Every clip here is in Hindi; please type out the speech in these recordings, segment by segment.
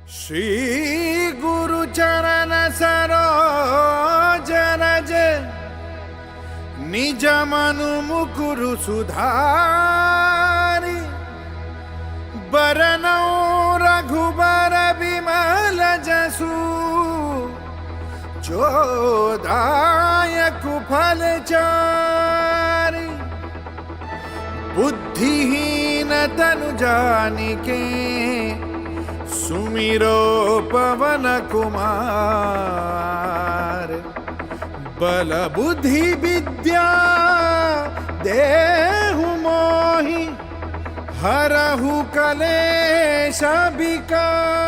श्री गुरु चरण सरोज रज निज मनु मुकुरु सुधारी बरनौ रघुबर बिमल जसु जोदायक फल चारि बुद्धिहीन तनु जानिके सुमिरो पवन कुमार बल बुद्धि विद्या देहु मोहि हरहु कलेश विकार।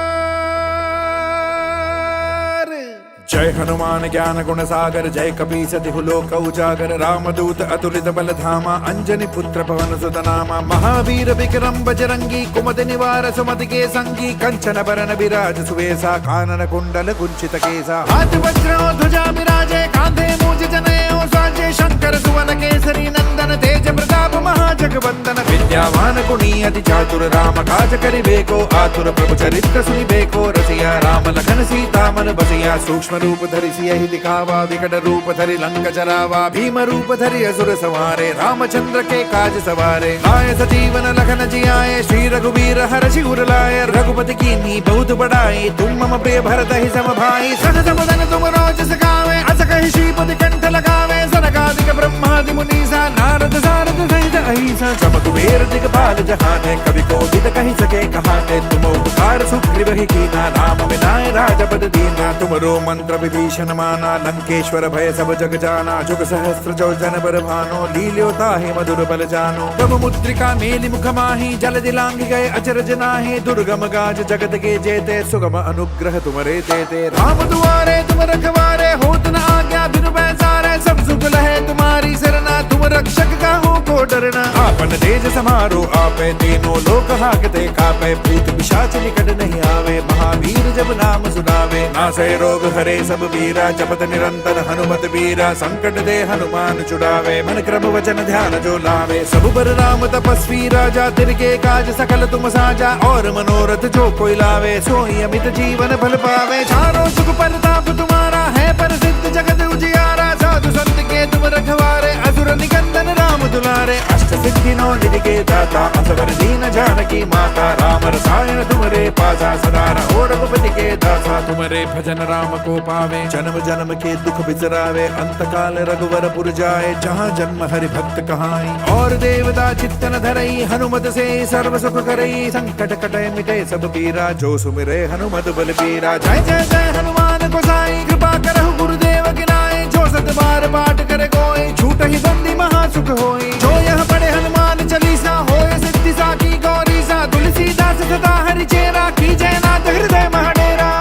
जय हनुमान ज्ञान गुण सागर जय कपीस तिहु लोक उजागर रामदूत अतुलित बल धामा अंजनी पुत्र पवन सुत नामा महावीर विक्रम बजरंगी कुमति निवार सुमति के संगी कंचन बरन विराज सुवेसा कानन कुंडल कुंचित केसा हाथ वज्र ध्वजा विराजे कांधे मूज जनेऊ साजे शंकर सुवन केसरी नंदन तेज प्रताप महाजगवंदन विद्यावान गुणी अति चातुर राम काज करिबेको आतुर प्रभु चरित्र सुनिबेको रसिया राम लखन सीता मन बसिया सूक्ष्म रूप धरि सियहि दिखावा विकट रूप धरि लंक जरावा भीम रूप धरि असुर संहारे रामचंद्र के काज सवारे आए सजीवन लखन जियाए श्री रघुवीर हर्षि उर लाए रघुपति कीन्ही बहुत बड़ाई तुम मम प्रिय भरत ही सम भाई सहज बदन तुम रोज सखावे अस कहि श्रीपति कंठ लगावे सनकादिक ब्रह्मादि मुनीसा नारद सारद सहित अहिसा सब कुबेर दिगपाल जहाने कवि कोविद कहि सके कहाने तुम उपकार सुग्रीव ही कीना राम मिलाए राजपद दीना तुमरो मंत्र विभीषण माना लंकेश्वर भय सब जग जाना जुग सहस्त्र जो जन बर भानो लील्योता है मधुर बल जानो प्रभु मुद्रिका मेलि मुख माही जल दिलांग गए अचरज नाहि दुर्गम गाज जगत के जेते सुगम अनुग्रह तुमरे देते राम दुआरे तुम रखवारे होत न आज्ञा बिनु पैसारे सब सुख लहे तुम्हारी सरना तुम रक्षक काहू को डरना आपन तेज समारो आपे तीनों लोक हाकते कापे भूत पिशाच निकट नहीं आवे महावीर जब नाम सुनावे नासै रोग हरे सब वीरा जपत निरंतर हनुमत वीरा संकट दे हनुमान छुड़ावे मन क्रम वचन ध्यान जो लावे सब पर राम तपस्वी राजा तिनके काज सकल तुम साजा और मनोरथ जो कोई लावे सोई अमित जीवन फल पावे चारों सुख परताप तुम्हारा है प्रसिद्ध जगत उजियारा साधु संत के तुम रखवारे असुर निकंदन राम दुलारे अष्ट सिद्धि नौ निधि के दाता असवर दीन जानकी माता राम रसायन तुमरे पासा सदा रहो रघुपति के दासा तुमरे भजन राम को पावे जन्म जन्म के दुख बिसरावे अंत काल रघुवर पुर जाए जहाँ जन्म हरि भक्त कहाई और देवता चित्तन धरई हनुमत से सर्व सुख करई संकट कटे मिटे सब पीरा जो सुमिरे हनुमत बल पीरा जय जय जय हनुमान गोसाई कृपा करहु गुरुदेव की नाई जो सत बार पाठ करे कोई झूठ ही बंदी महासुख होई जो यह पढ़े हनुमान चालीसा होए सिद्धि साकी गौरी सा तुलसीदास सदा हरि चेरा की जय नाथ हृदय महाडेरा।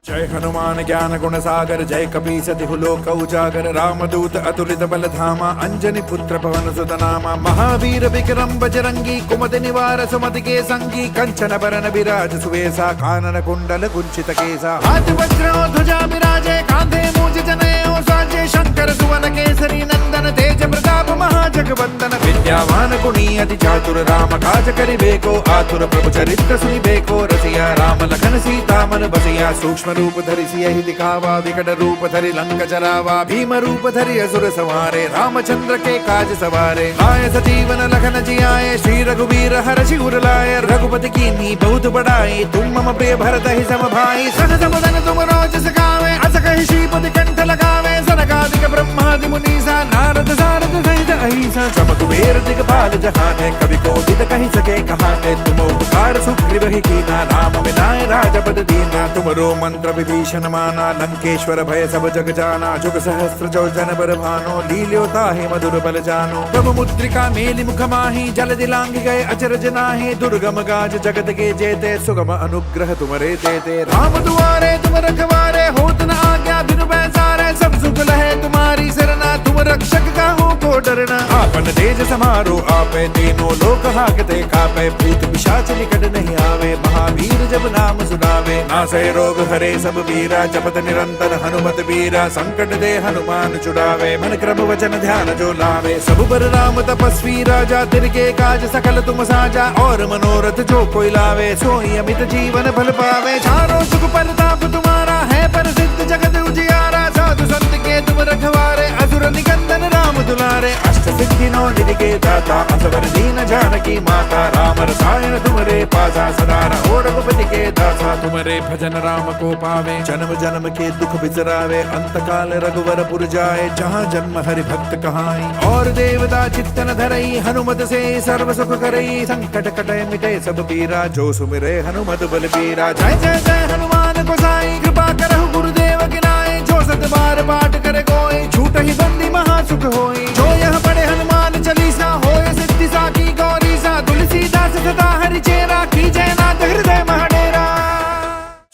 जय हनुमान ज्ञान गुण सागर जय कपीस तिहु लोक उजागर रामदूत अतुलित बल धामा अंजनी पुत्र पवन सुत नामा महावीर विक्रम बजरंगी कुमति निवार सुमति के संगी कंचन बरन विराज सुवेसा कानन कुंडल कुंचित केसा हाथ वज्र ध्वजा विराजे कांधे मूज जनेऊ साजे शंकर सुवन केसरी नंदन तेज प्रताप महाजगवंदन विद्यावान गुणी अति चातुर राम काज करिबेको आतुर प्रभु चरित्र सुनिबेको रसिया राम लखन सीता मन बसिया सूक्ष्म रूप धरि सियहि दिखावा विकट रूप धरि लंक जरावा भीम रूप धरि असुर संहारे रामचंद्र के काज सवारे आए सजीवन लखन जियाए श्री रघुवीर हर्षि उर लाए रघुपति कीन्ही बहुत बड़ाई तुम मम प्रिय भरत ही सम भाई सहज बदन तुम रोज सखावे अस कहि श्रीपति कंठ लगावे सनकादिक ब्रह्मादि मुनीसा नारद सारद सहित अहिसा सब कुबेर दिगपाल जहाने कवि कोविद कहि सके कहाने तुम उपकार सुग्रीव ही कीना राम मिलाए राजपद दीना तुमरो मंत्र विभीषण माना लंकेश्वर भय सब जग जाना जुग सहस्त्र जो जन बर भानो लील्योता है मधुर बल जानो प्रभु मुद्रिका मेलि मुख माही जल दिलांग गए अचरज नाहि दुर्गम गाज जगत के जेते सुगम अनुग्रह तुमरे देते राम दुआरे तुम रखवारे होत न आज्ञा बिनु पैसारे सब सुख लहे तुम्हारी सरना तुम रक्षक काहू को डरना आपन तेज समारो आपे तीनों लोक हाकते कापे भूत पिशाच निकट नहीं आवे महावीर जब नाम सुनावे नासे रोग हरे सब वीरा जपत निरंतर हनुमत वीरा संकट दे हनुमान छुड़ावे मन क्रम वचन ध्यान जो लावे सब पर राम तपस्वी राजा तिनके काज सकल तुम साजा और मनोरथ जो कोई लावे सोई अमित जीवन फल पावे चारों सुख परताप तुम्हारा है प्रसिद्ध जगत उजियारा साधु संत के तुम रखवारे असुर निकंदन राम दुलारे अष्ट सिद्धि नौ निधि के दाता असवर दीन जानकी माता राम रसायन तुम्हारे पासा सदा रहो रघुपति के दासा तुम्हारे भजन राम को पावे जन्म जन्म के दुख बिसरावे अंत काल रघुवर पुर जाए जहाँ जन्म हरि भक्त कहाई और देवता चित्तन धरई हनुमत से सर्व सुख करई संकट कटे मिटे सब पीरा जो सुमिरे हनुमत बल पीरा जय जय जय हनुमान गोसाई कृपा करहु गुरुदेव की नाई जो सत बार पाठ करे कोई झूठ ही बंदी महा सुख होई जो यह पढ़े हनुमान चालीसा होय सिद्धि साकी गौरी सा तुलसीदास सदा हरि चेरा की जय नाथ हृदय महडेरा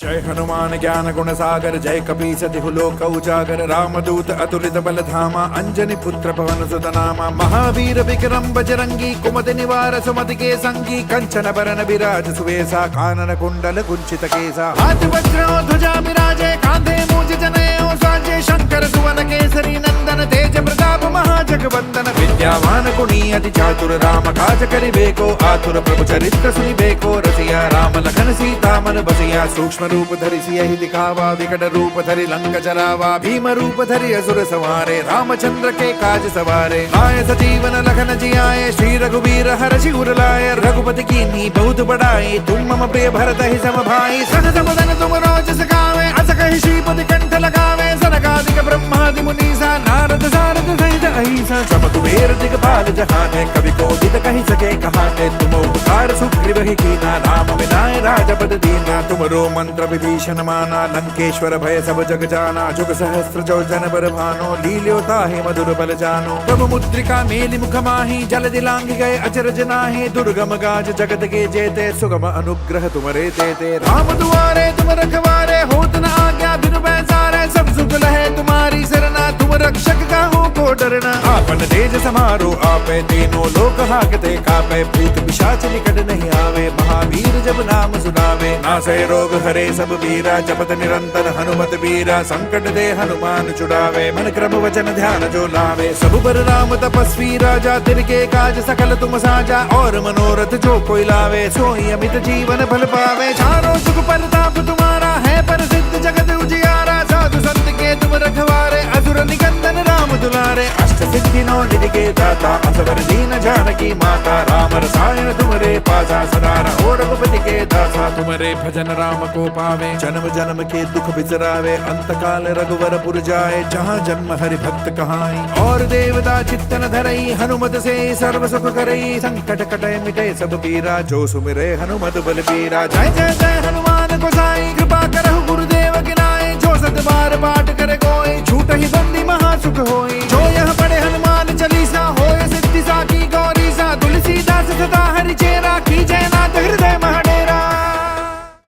जय हनुमान ज्ञान गुण सागर जय कपीस तिहु लोक उजागर रामदूत अतुलित बल धामा अंजनी पुत्र पवन सुत नामा महावीर विक्रम बजरंगी कुमति निवार सुमति के संगी कंचन बरन विराज सुवेसा कानन कुंडल कुंचित केसा हाथ वज्र ध्वजा विराजे कांधे मूज जनेऊ साजे शंकर सुवन केसरी नंदन तेज प्रताप महाजगवंदन विद्यावान गुणी अति चातुर राम काज करिबेको आतुर प्रभु चरित्र सुनिबेको रसिया राम लखन सीता मन बसिया सूक्ष्म रूप धरि सियहि दिखावा विकट रूप धरि लंक जरावा भीम रूप धरि असुर सवारे रामचंद्र के काज सवारे आए सजीवन लखन जियाए श्री रघुवीर हर्षि उर लाए रघुपति कीन्ही बहुत बड़ाई तुम मम प्रिय भरत ही सम भाई सहज मदन तुम रोज सखावे अस कहि श्रीपति कंठ लगावे सनकादिक ब्रह्मादि मुनीसा नारद सारद सहित अहिसा सब कुबेर दिगपाल जहाने कवि कोविद कहि सके कहाने तुम उपकार सुग्रीव ही कीना राम विनाय राजपद दीना तुमरो मंत्र विभीषण माना लंकेश्वर भय सब जग जाना जुग सहस्त्र जो जन बर भानो लील्यो ताहि मधुर बल जानो प्रभु मुद्रिका मेलि मुख माहि जल दिलांग गए अचरज नाहि दुर्गम गाज जगत के जेते सुगम अनुग्रह तुमरे तेते राम दुआरे तुम रखवारे होत न आज्ञा बिनु पैसारे सब सुख लहे तुम्हारी सरना तुम रक्षक काहू को डरना आपन तेज समारो आपे तीनों लोक हाकते कापे भूत पिशाच निकट नहीं आवे महावीर जब नाम सुनावे नासे रोग हरे सब वीरा जपत निरंतर हनुमत वीरा संकट दे हनुमान छुड़ावे मन क्रम वचन ध्यान जो लावे सब पर राम तपस्वी राजा तिनके काज सकल तुम साजा और मनोरथ जो कोई लावे सोई अमित जीवन फल पावे चारों सुख परताप तुम्हारा है प्रसिद्ध जगत उजियारा साधु संत के तुम रखवारे असुर निकंदन राम दुलारे अष्ट सिद्धि नौ निधि के दाता असवर दीन जानकी माता राम रसायन तुम्हारे पासा सदा रहो रघुपति के दासा तुम्हारे भजन राम को पावे जन्म जन्म के दुख बिसरावे अंत काल रघुवर पुर जाए जहाँ जन्म हरि भक्त कहाई और देवता चित्तन धरई हनुमत से सर्व सुख करई संकट कटे मिटे सब पीरा जो सुमिरे हनुमत बल पीरा जय जय जय हनुमान गोसाई कृपा करहु गुरुदेव की नाई जो सत बार पाठ करे कोई झूठ ही बंदी महा सुख होई जो यह पढ़े हनुमान चालीसा होय सिद्धि साकी गौरी सा तुलसीदास सदा हरि चेरा की जय नाथ हृदय महडेरा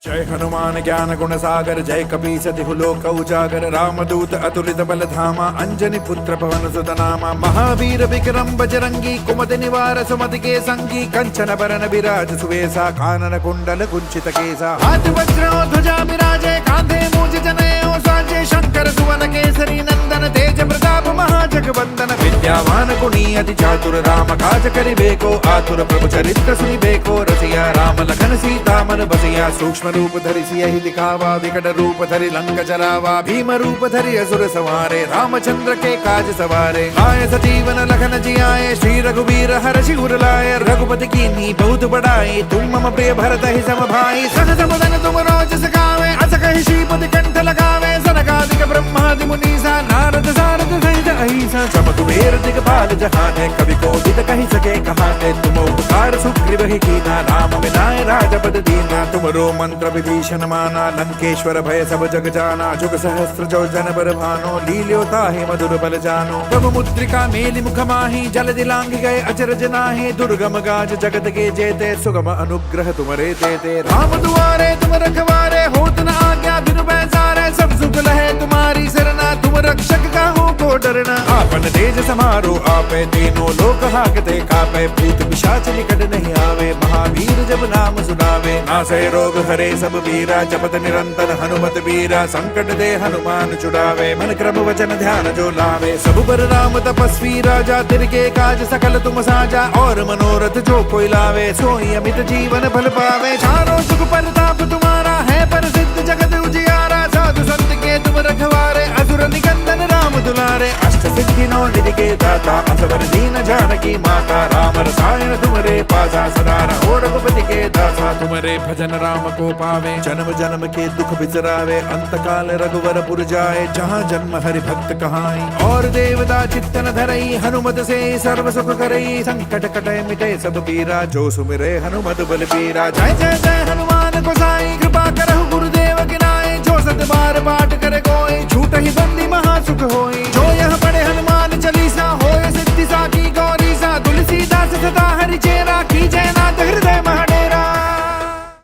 जय हनुमान ज्ञान गुण सागर जय कपीस तिहु लोक उजागर रामदूत अतुलित बल धामा अंजनी पुत्र पवन सुत नामा महावीर विक्रम बजरंगी कुमति निवार सुमति के संगी कंचन बरन विराज सुवेसा कानन कुंडल कुंचित केसा हाथ वज्र ध्वजा विराजे कांधे मूज जनेऊ साजे शंकर सुवन केसरी नंदन तेज प्रताप महाजगवंदन विद्यावान गुणी अति चातुर राम काज करिबेको आतुर प्रभु चरित्र सुनिबेको रसिया राम लखन सीता मन बसिया सूक्ष्म रूप धरि सियहि दिखावा विकट रूप धरि लंक जरावा भीम रूप धरि असुर सवारे रामचंद्र के काज सवारे आए सजीवन लखन जियाए श्री रघुवीर हर्षि उर लाए रघुपति कीन्ही बहुत बड़ाई तुम मम प्रिय भरत ही सम भाई सहज मदन तुम रोज सखावे अस कहि श्रीपति कंठ लगावे सनकादिक ब्रह्मादि मुनीसा नारद सारद सहित अहिसा सब कुबेर दिगपाल जहाने कवि कोविद कहि सके कहाने तुम उपकार सुग्रीव ही कीना राम विनाय राजपद दीना तुमरो मंत्र विभीषण माना लंकेश्वर भय सब जग जाना जुग सहस्त्र जो जन बर भानो लील्यो ताहि मधुर बल जानो प्रभु मुद्रिका मेलि मुख माहि जल दिलांग गए अचरज नाहि दुर्गम गाज जगत के जेते सुगम अनुग्रह तुमरे तेते राम दुआरे तुम रखवारे होत न आज्ञा बिनु पैसारे सब सुख लहे तुम्हारी सरना तुम रक्षक काहू को को डरना। आपन तेज समारो आपे तीनों लोक हाकते कापे, भूत पिशाच निकट नहीं आवे, महावीर जब नाम सुनावे। नासे रोग हरे सब वीरा, जपत निरंतर हनुमत वीरा, संकट दे हनुमान छुड़ावे, मन क्रम वचन ध्यान जो लावे। सब पर राम तपस्वी राजा, तिनके काज सकल तुम साजा, और मनोरथ जो कोई लावे, सोई अमित जीवन फल पावे। चारों सुख परताप तुम्हारा है, प्रसिद्ध जगत उजियारा, साधु संत के तुम रखवारे, असुर निकंदन राम दुलारे। अष्ट सिद्धि नौ निधि के दाता, असवर दीन जानकी माता, राम रसायन तुमरे पासा, सदा रहो रघुपति के दासा। तुमरे भजन राम को पावे, जन्म जन्म के दुख बिसरावे, अंत काल रघुवर पुर जाए, जहाँ जन्म हरि भक्त कहाई। और देवता चित्तन धरई, हनुमत से सर्व सुख करई, संकट कटे मिटे सब पीरा, जो सुमिरे हनुमत बल पीरा। जय जय जय हनुमान गोसाई, कृपा करहु गुरुदेव की नाई, जो सत बार पाठ करे कोई, झूठ ही बंदी महासुख होई। जो यह पढ़े हनुमान चालीसा, होय सिद्धि साकी गौरी सा, तुलसीदास सदा हरि चेरा, की जय नाथ हृदय महडेरा।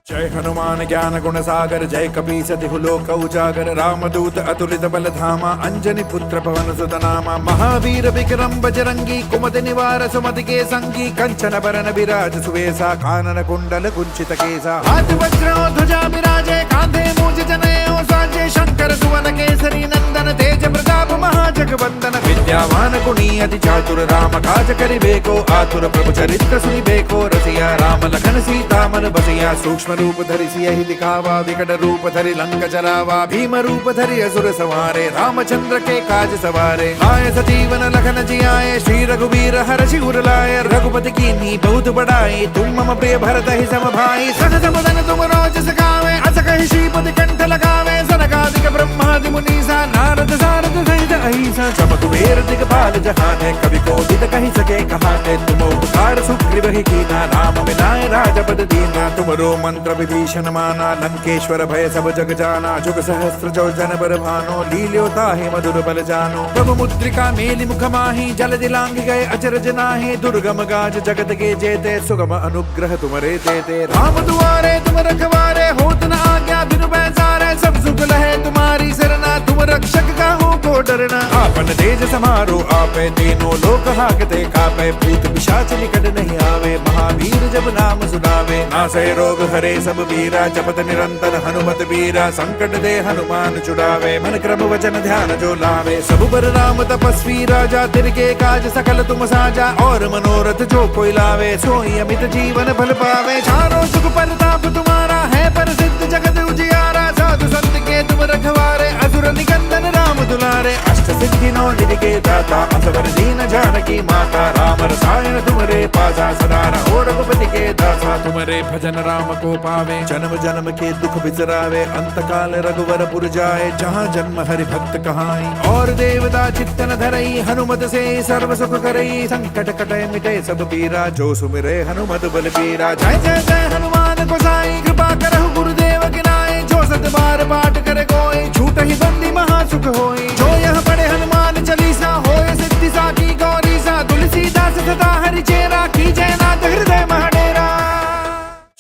जय हनुमान ज्ञान गुण सागर, जय कपीस तिहु लोक उजागर, रामदूत अतुलित बल धामा, अंजनी पुत्र पवन सुत नामा। महावीर विक्रम बजरंगी, कुमति निवार सुमति के संगी, कंचन बरन विराज सुवेसा, कानन कुंडल कुंचित केसा। हाथ वज्र ध्वजा विराजे, कांधे मूंज जनेऊ साजे, शंकर सुवन केसरी नंदन, तेज प्रताप महाजगवंदन। विद्यावान गुणी अति चातुर, राम काज करिबेको आतुर, प्रभु चरित्र सुनिबेको रसिया, राम लखन सीता मन बसिया। सूक्ष्म रूप धरि सियहि दिखावा, विकट रूप धरि लंक जरावा, भीम रूप धरि असुर संहारे, रामचंद्र के काज सवारे। आए सजीवन लखन जियाए, श्री रघुवीर हर्षि उर लाए, रघुपति कीन्ही बहुत बड़ाई, तुम मम प्रिय भरत ही सम भाई। सहज बदन तुम रोज सखावे, अस कहि श्रीपति कंठ लगावे, सनकादिक ब्रह्मादि मुनीसा, नारद सारद सहित अहिसा। चमक कुबेर दिगपाल जहाने, कवि कोविद कहि सके कहाने, तुम उपकार सुग्रीव ही कीना, राम मिलाए राजपद दीना। तुमरो मंत्र विभीषण माना, लंकेश्वर भय सब जग जाना, जुग सहस्त्र जो जन बर भानो, लील्यो ताहि मधुर बल जानो। प्रभु मुद्रिका मेलि मुख माहि, जल दिलांग गए अचरज नाहि, दुर्गम गाज जगत के जेते, सुगम अनुग्रह तुमरे तेते। राम दुआरे तुम रखवारे, होत न आज्ञा बिनु पैसारे, सब सुख लहे तुम्हारी सरना, तुम रक्षक काहू को डरना। आपन तेज समारो आपे तीनों लोक हाकते कापे, भूत पिशाच निकट नहीं आवे, महावीर जब नाम सुनावे। नासे रोग हरे सब वीरा, जपत निरंतर हनुमत वीरा, संकट दे हनुमान छुड़ावे, मन क्रम वचन ध्यान जो लावे। सब पर राम तपस्वी राजा, तिनके काज सकल तुम साजा, और मनोरथ जो कोई लावे, सोई अमित जीवन फल पावे। चारों सुख परताप तुम्हारा है, प्रसिद्ध जगत उजियारा, साधु संत के तुम रखवारे, असुर निकंदन राम दुलारे। अष्ट सिद्धि नौ निधि के दाता, असवर दीन जानकी माता, राम रसायन तुमरे पासा, सदा रहो रघुपति के दासा। तुमरे भजन राम को पावे, जन्म जन्म के दुख बिसरावे, अंत काल रघुवर पुर जाए, जहाँ जन्म हरि भक्त कहाई। और देवता चित्तन धरई, हनुमत से सर्व सुख करई, संकट कटे मिटे सब पीरा, जो सुमिरे हनुमत बल पीरा। जय जय जय हनुमान गोसाई, कृपा करहु गुरुदेव की नाई, जो सत बार पाठ करे कोई, झूठ ही बंदी महासुख होई। जो यह पढ़े हनुमान चालीसा, होय सिद्धि साकी गौरी सा, तुलसीदास सदा हरि चेरा, की जय नाथ हृदय महडेरा।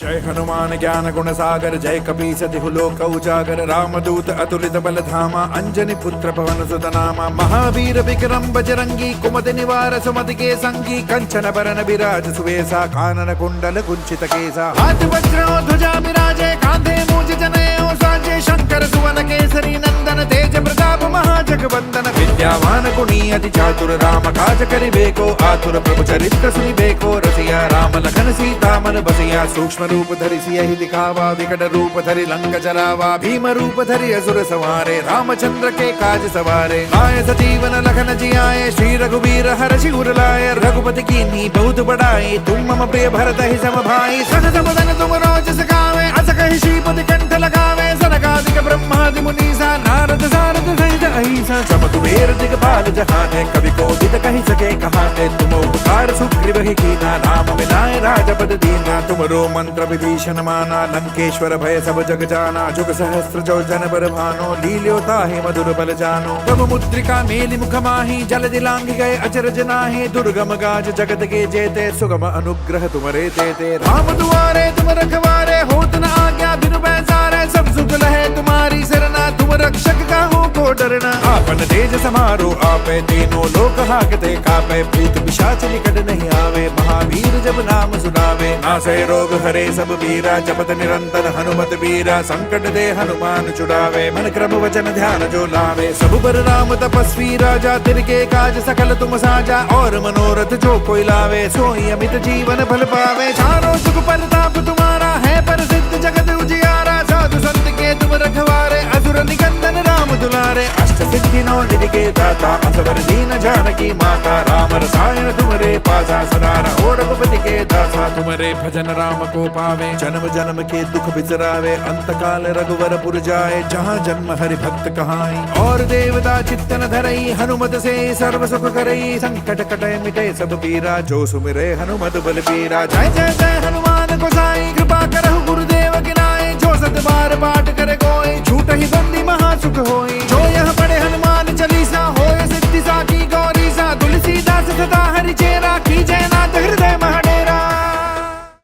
जय हनुमान ज्ञान गुण सागर, जय कपीस तिहु लोक उजागर, रामदूत अतुलित बल धामा, अंजनी पुत्र पवन सुत नामा। महावीर विक्रम बजरंगी, कुमति निवार सुमति के संगी, कंचन बरन विराज सुवेसा, कानन कुंडल कुंचित केसा। हाथ वज्र ध्वजा विराजे, कांधे मूंज जनेऊ साजे, शंकर सुवन केसरी नंदन, तेज प्रताप महाजगवंदन। विद्यावान गुणी अति चातुर, राम काज करिबेको आतुर, प्रभु चरित्र सुनिबेको रसिया, राम लखन सीता मन बसिया। सूक्ष्म रूप धरि सियहि दिखावा, विकट रूप धरि लंक जरावा, भीम रूप धरि असुर संहारे, रामचंद्र के काज सवारे। आए सजीवन लखन जियाए, श्री रघुवीर हर्षि उर लाए, रघुपति कीन्ही बहुत बड़ाई, तुम मम प्रिय भरत ही सम भाई। सहज बदन तुम रोज सखावे, अस कहि श्रीपति कंठ लगावे, सनकादिक ब्रह्मादि मुनीसा, नारद सारद सहित अहिसा। चमक कुबेर दिगपाल जहाने, कवि कोविद कहि सके कहाने, तुम उपकार सुग्रीव ही कीना, राम मिलाए राजपद दीना। तुमरो मंत्र विभीषण माना, लंकेश्वर भय सब जग जाना, जुग सहस्त्र जो जन बर भानो, लील्यो ताहि मधुर बल जानो। प्रभु मुद्रिका मेलि मुख माहि, जल दिलांग गए अचरज नाहि, दुर्गम गाज जगत के जेते, सुगम अनुग्रह तुमरे तेते। राम दुआरे तुम रखवारे, होत न आज्ञा बिनु पैसारे, सब सुख लहे तुम्हारी सरना, तुम रक्षक काहू को डरना। डरना। आपन तेज समारो आपे तीनों लोक हाकते कापे। भूत पिशाच निकट नहीं आवे महावीर जब नाम सुनावे। नासे रोग हरे सब वीरा जपत निरंतर हनुमत वीरा। संकट दे हनुमान छुड़ावे मन क्रम वचन ध्यान जो लावे। सब पर राम तपस्वी राजा तिनके काज सकल तुम साजा। और मनोरथ जो कोई लावे सोई अमित जीवन फल पावे। चारों जुग परताप तुम्हारा है प्रसिद्ध जगत उजियारा। साधु संत के तुम रखवारे असुर निकंदन राम दुलारे। अष्ट सिद्धि नौ निधि के दाता असवर दीन जानकी माता। राम रसायन तुमरे पासा सदा रहो रघुपति के दासा। तुमरे भजन राम को पावे जन्म जन्म के दुख बिसरावे। अंत काल रघुवर पुर जाए जहाँ जन्म हरि भक्त कहाई। और देवता चित्तन धरई हनुमत से सर्व सुख करई। संकट कटे मिटे सब पीरा जो सुमिरे हनुमत बल पीरा। जय जय जय हनुमान गोसाई कृपा करहु गुरुदेव की नाई। जो सत बार पाठ करे कोई झूठ ही बंदी महासुख होई। जो यह पढ़े हनुमान चालीसा होय सिद्धि साकी गौरी सा। तुलसीदास सदा हरि चेरा की जयनाथ हृदय महडेरा।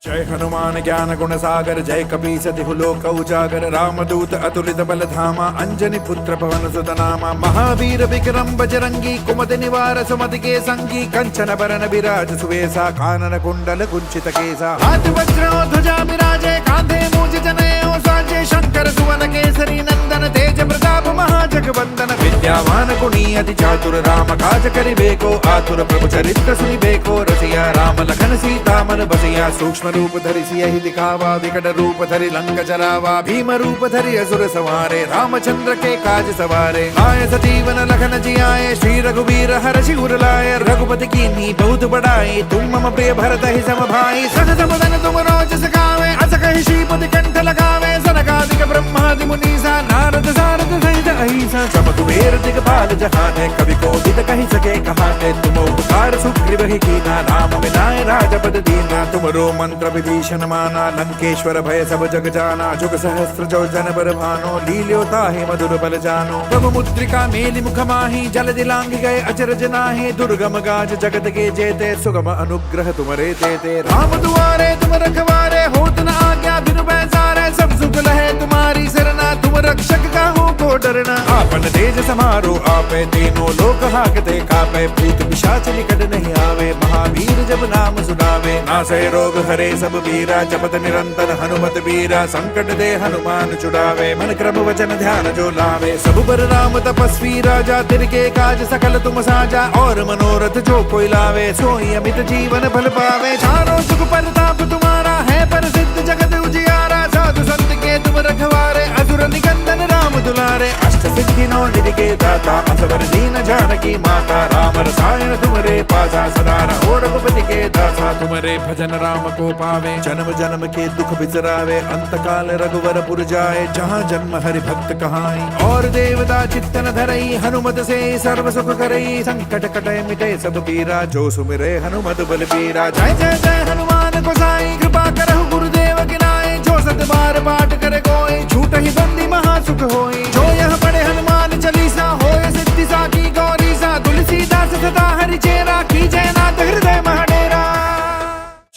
जय हनुमान ज्ञान गुण सागर जय कपीस तिहु लोक उजागर। रामदूत अतुलित बल धामा अंजनी पुत्र पवन सुत नामा। महावीर विक्रम बजरंगी कुमति निवार सुमति के संगी। कंचन बरन विराज सुवेसा कानन कुंडल कुंचित केसा। हाथ वज्र ध्वजा विराजे कांधे मूंज जनेऊ साजे। शंकर सुवन केसरी नंदन तेज प्रताप महाजगवंदन। विद्यावान गुणी अति चातुर राम काज करिबेको आतुर। प्रभु चरित्र सुनिबेको रसिया। राम लखन सीता मन बसिया। सूक्ष्म रूप धरि सियहि दिखावा विकट रूप धरि लंक जरावा। भीम रूप धरि असुर संहारे रामचंद्र के काज सवारे। आए सजीवन लखन जियाए श्री रघुवीर हर्षि उर लाए। रघुपति कीन्ही बहुत बड़ाई तुम मम प्रिय भरत ही सम भाई। सहज बदन तुम रोज सखावे अस कहि श्रीपति कंठ लगावे। सनकादिक ब्रह्मादि मुनीसा नारद सारद सहित अहिसा। सब कुबेर दिगपाल जहाने कवि कोविद कहि सके कहाने। तुम उपकार सुग्रीव ही कीना राम मिलाए राजपद दीना। तुमरो मंत्र विभीषण माना लंकेश्वर भय सब जग जाना। जुग सहस्त्र जो जन बर भानो लील्यो ताहि मधुर बल जानो। प्रभु मुद्रिका मेलि मुख माहि जल दिलांग गए अचरज नाहि। दुर्गम गाज जगत के जेते सुगम अनुग्रह तुमरे तेते। राम दुआरे तुम रखवारे होत न आज्ञा बिनु पैसारे। सब सुख लहे तुम्हारी सरना तुम रक्षक काहू को डरना। आपन तेज समारो आपे तीनों लोक हाकते कापे। भूत पिशाच निकट नहीं आवे महावीर जब नाम सुनावे। नासे रोग हरे सब वीरा जपत निरंतर हनुमत वीरा। संकट दे हनुमान छुड़ावे मन क्रम वचन ध्यान जो लावे। सब पर राम तपस्वी राजा तिनके काज सकल तुम साजा। और मनोरथ जो कोई लावे सोई अमित जीवन फल पावे। चारों जुग परताप तुम्हारा है प्रसिद्ध जगत उजियारा। साधु संत के तुम रखवारे असुर निकंदन राम दुलारे। अष्ट सिद्धि नौ निधि के दाता असवर दीन जानकी माता। राम रसायन तुमरे पासा सदा रहो रघुपति के दासा। तुमरे भजन राम को पावे जन्म जन्म के दुख बिसरावे। अंत काल रघुवर पुर जाए जहाँ जन्म हरि भक्त कहाई। और देवता चित्तन धरई हनुमत से सर्व सुख करई। संकट कटे मिटे सब पीरा जो सुमिरे हनुमत बल पीरा। जय जय जय हनुमान गोसाई कृपा करहु गुरुदेव की नाई। जो सत बार पाठ करे कोई झूठ ही बंदी महासुख होई। जो यह पढ़े हनुमान चालीसा होय सिद्धि साकी गौरी सा। तुलसीदास सदा हरि चेरा की जयनाथ हृदय महडेरा।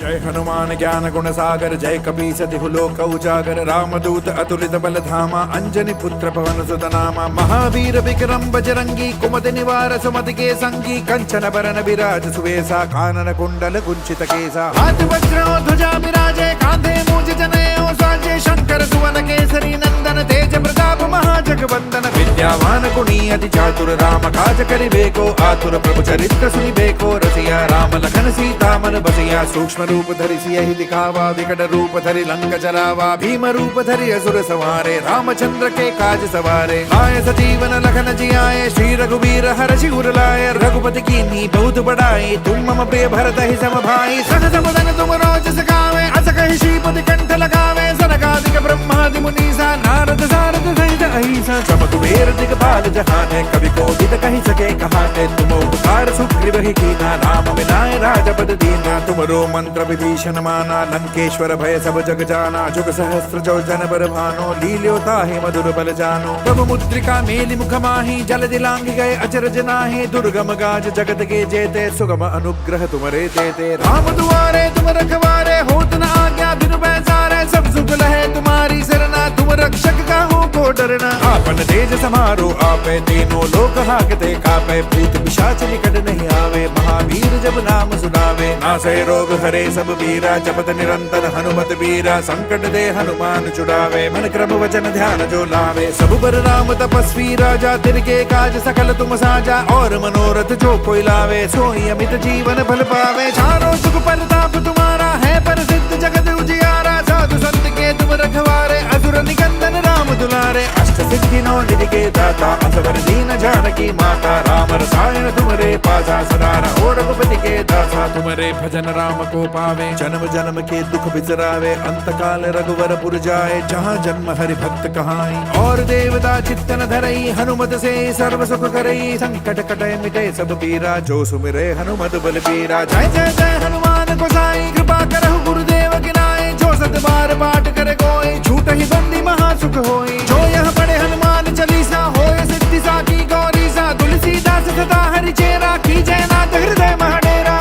जय हनुमान ज्ञान गुण सागर जय कपीस तिहु लोक उजागर। रामदूत अतुलित बल धामा अंजनी पुत्र पवन सुत नामा। महावीर विक्रम बजरंगी कुमति निवार सुमति के संगी। कंचन बरन विराज सुवेसा कानन कुंडल कुंचित केसा। हाथ वज्र ध्वजा विराजे कांधे मूंज जनेऊ साजे। शंकर सुवन केसरी नंदन तेज प्रताप महाजगवंदन। विद्यावान गुणी अति चातुर राम काज करिबेको आतुर। प्रभु चरित्र सुनिबेको रसिया। राम लखन सीता मन बसिया। सूक्ष्म रूप धरि सियहि दिखावा विकट रूप धरि लंक जरावा। भीम रूप धरि असुर संहारे रामचंद्र के काज सवारे। आए सजीवन लखन जियाए श्री रघुवीर हर्षि उर लाए। रघुपति कीन्ही बहुत बड़ाई तुम मम प्रिय भरत ही सम भाई। सहज बदन तुम रोज सखावे अस कहि श्रीपति कंठ लगावे। सनकादिक ब्रह्मादि मुनीसा नारद सारद सहित अहिसा। सब कुबेर दिगपाल जहाने कवि कोविद कहि सके कहाने। तुम उपकार सुग्रीव ही कीना राम मिलाए राजपद दीना। तुमरो मंत्र विभीषण माना लंकेश्वर भय सब जग जाना। जुग सहस्त्र जो जन बर भानो लील्यो ताहि मधुर बल जानो। प्रभु मुद्रिका मेलि मुख माहि जल दिलांग गए अचरज नाहि। दुर्गम गाज जगत के जेते सुगम अनुग्रह तुमरे तेते। राम दुआरे तुम रखवारे होत न आज्ञा बिनु पैसारे। सब सुख लहे तुम्हारी सरना तुम रक्षक काहू को डरना। आपन तेज समारो आपे तीनों लोक हाकते कापे। भूत पिशाच निकट नहीं आवे महावीर जब नाम सुनावे। नासे रोग हरे सब वीरा जपत निरंतर हनुमत वीरा। संकट दे हनुमान छुड़ावे मन क्रम वचन ध्यान जो लावे। सब बर राम तपस्वी राजा तिनके काज सकल तुम साजा। और मनोरथ जो कोई लावे सोई अमित जीवन फल पावे। चारों सुख परताप तुम्हारा है प्रसिद्ध जगत उजियारा। साधु संत के तुम रखवारे असुर निकंदन राम दुलारे। अष्ट सिद्धि नौ निधि के दाता असवर दीन जानकी माता। राम रसायन तुमरे पासा सदा रहो रघुपति के दासा। तुमरे भजन राम को पावे जन्म जन्म के दुख बिसरावे। अंत काल रघुवर पुर जाए जहाँ जन्म हरि भक्त कहाई। और देवता चित्तन धरई हनुमत से सर्व सुख करई। संकट कटे मिटे सब पीरा जो सुमिरे हनुमत बल पीरा। जय जय जय हनुमान गोसाई कृपा करहु गुरुदेव गिनाए। जो सत बार पाठ करे कोई झूठ ही बंदी महासुख होई। जो यह पढ़े हनुमान चालीसा होय सिद्धि साकी गौरी सा। तुलसीदास सदा हरि चेरा की जय नाथ हृदय महडेरा।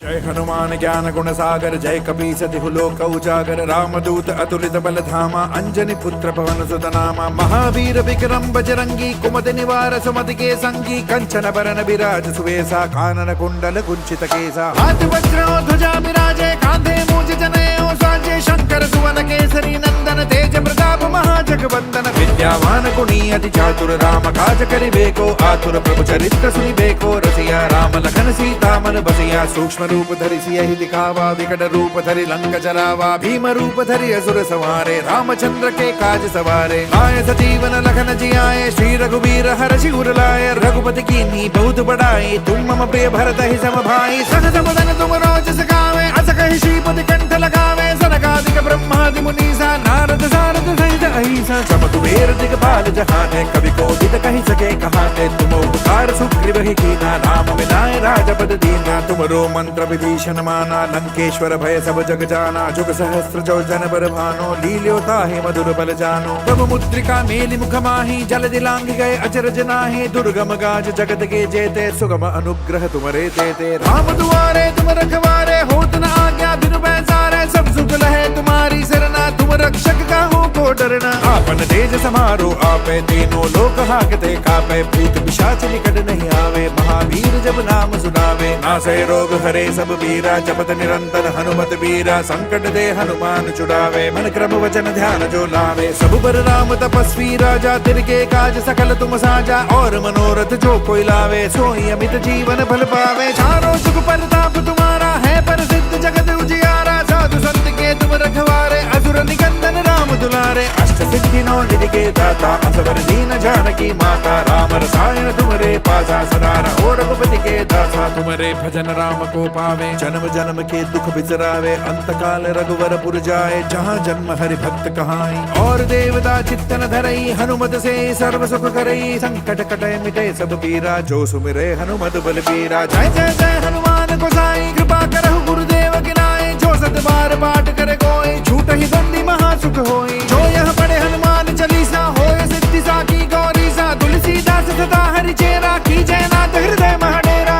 जय हनुमान ज्ञान गुण सागर जय कपीस तिहु लोक उजागर। रामदूत अतुलित बल धामा अंजनी पुत्र पवन सुत नामा। महावीर विक्रम बजरंगी कुमति निवार सुमति के संगी। कंचन बरन विराज सुवेसा कानन कुंडल कुंचित केसा। हाथ वज्र ध्वजा विराजे कांधे मूज जनेऊ साजे। शंकर सुवन केसरी नंदन तेज प्रताप महाजगवंदन। विद्यावान गुणी अति चातुर राम काज करिबेको आतुर। प्रभु चरित्र सुनिबेको रसिया। राम लखन सीता मन बसिया। सूक्ष्म रूप धरि सियहि दिखावा विकट रूप धरि लंक जरावा। भीम रूप धरि असुर संहारे रामचंद्र के काज सवारे। आए सजीवन लखन जियाए श्री रघुवीर हर्षि उर लाए। रघुपति कीन्ही बहुत बड़ाई तुम मम प्रिय भरत ही सम भाई। सहज बदन तुम रोज सखावे अस कहि श्रीपति कंठ लगावे। सनकादिक ब्रह्मादि मुनीसा नारद सारद सहित अहिसा। सब कुबेर दिगपाल जहाने कवि कोविद कहि सके कहाने। तुम उपकार सुग्रीव ही कीना राम मिलाए राजपद दीना। तुमरो मंत्र विभीषण माना लंकेश्वर भय सब जग जाना। जुग सहस्त्र जो जन बर भानो लील्यो ताहि मधुर बल जानो। प्रभु मुद्रिका मेलि मुख माहि जल दिलांग गए अचरज नाहि। दुर्गम गाज जगत के जेते सुगम अनुग्रह तुमरे देते। राम दुआरे तुम रखवारे होत न आज्ञा बिनु पैसारे। सब सुख लहे तुम्हारी सरना तुम रक्षक काहू को डरना। आपन तेज समारो आपे तीनों लोक हाकते कापे। भूत पिशाच निकट नहीं आवे महावीर जब नाम सुनावे। नासे रोग हरे सब वीरा जपत निरंतर हनुमत वीरा। संकट दे हनुमान छुड़ावे मन क्रम वचन ध्यान जो लावे। सब बर राम तपस्वी राजा तिनके काज सकल तुम साजा। और मनोरथ जो कोई लावे सोई अमित जीवन फल पावे। चारों सुख परताप तुम्हारा है प्रसिद्ध जगत उजियारा। साधु संत के तुम रखवारे असुर निकंदन राम दुलारे। अष्ट सिद्धि नौ निधि के दाता असवर दीन जानकी माता। राम रसायन तुमरे पासा सदा रहो रघुपति के दासा। तुमरे भजन राम को पावे जन्म जन्म के दुख बिसरावे। अंत काल रघुवर पुर जाए जहाँ जन्म हरि भक्त कहाई। और देवता चित्तन धरई हनुमत से सर्व सुख करई। संकट कटे मिटे सब पीरा जो सुमिरे हनुमत बल पीरा। जय जय जय हनुमान गोसाई कृपा करहु गुरुदेव गिनाए। जो सत बार पाठ करे कोई झूठ ही बंदी महासुख होई। जो यह पढ़े हनुमान चालीसा होय सिद्धि साकी गौरी सा। तुलसीदास सदा हरि चेरा की जय नाथ हृदय महडेरा।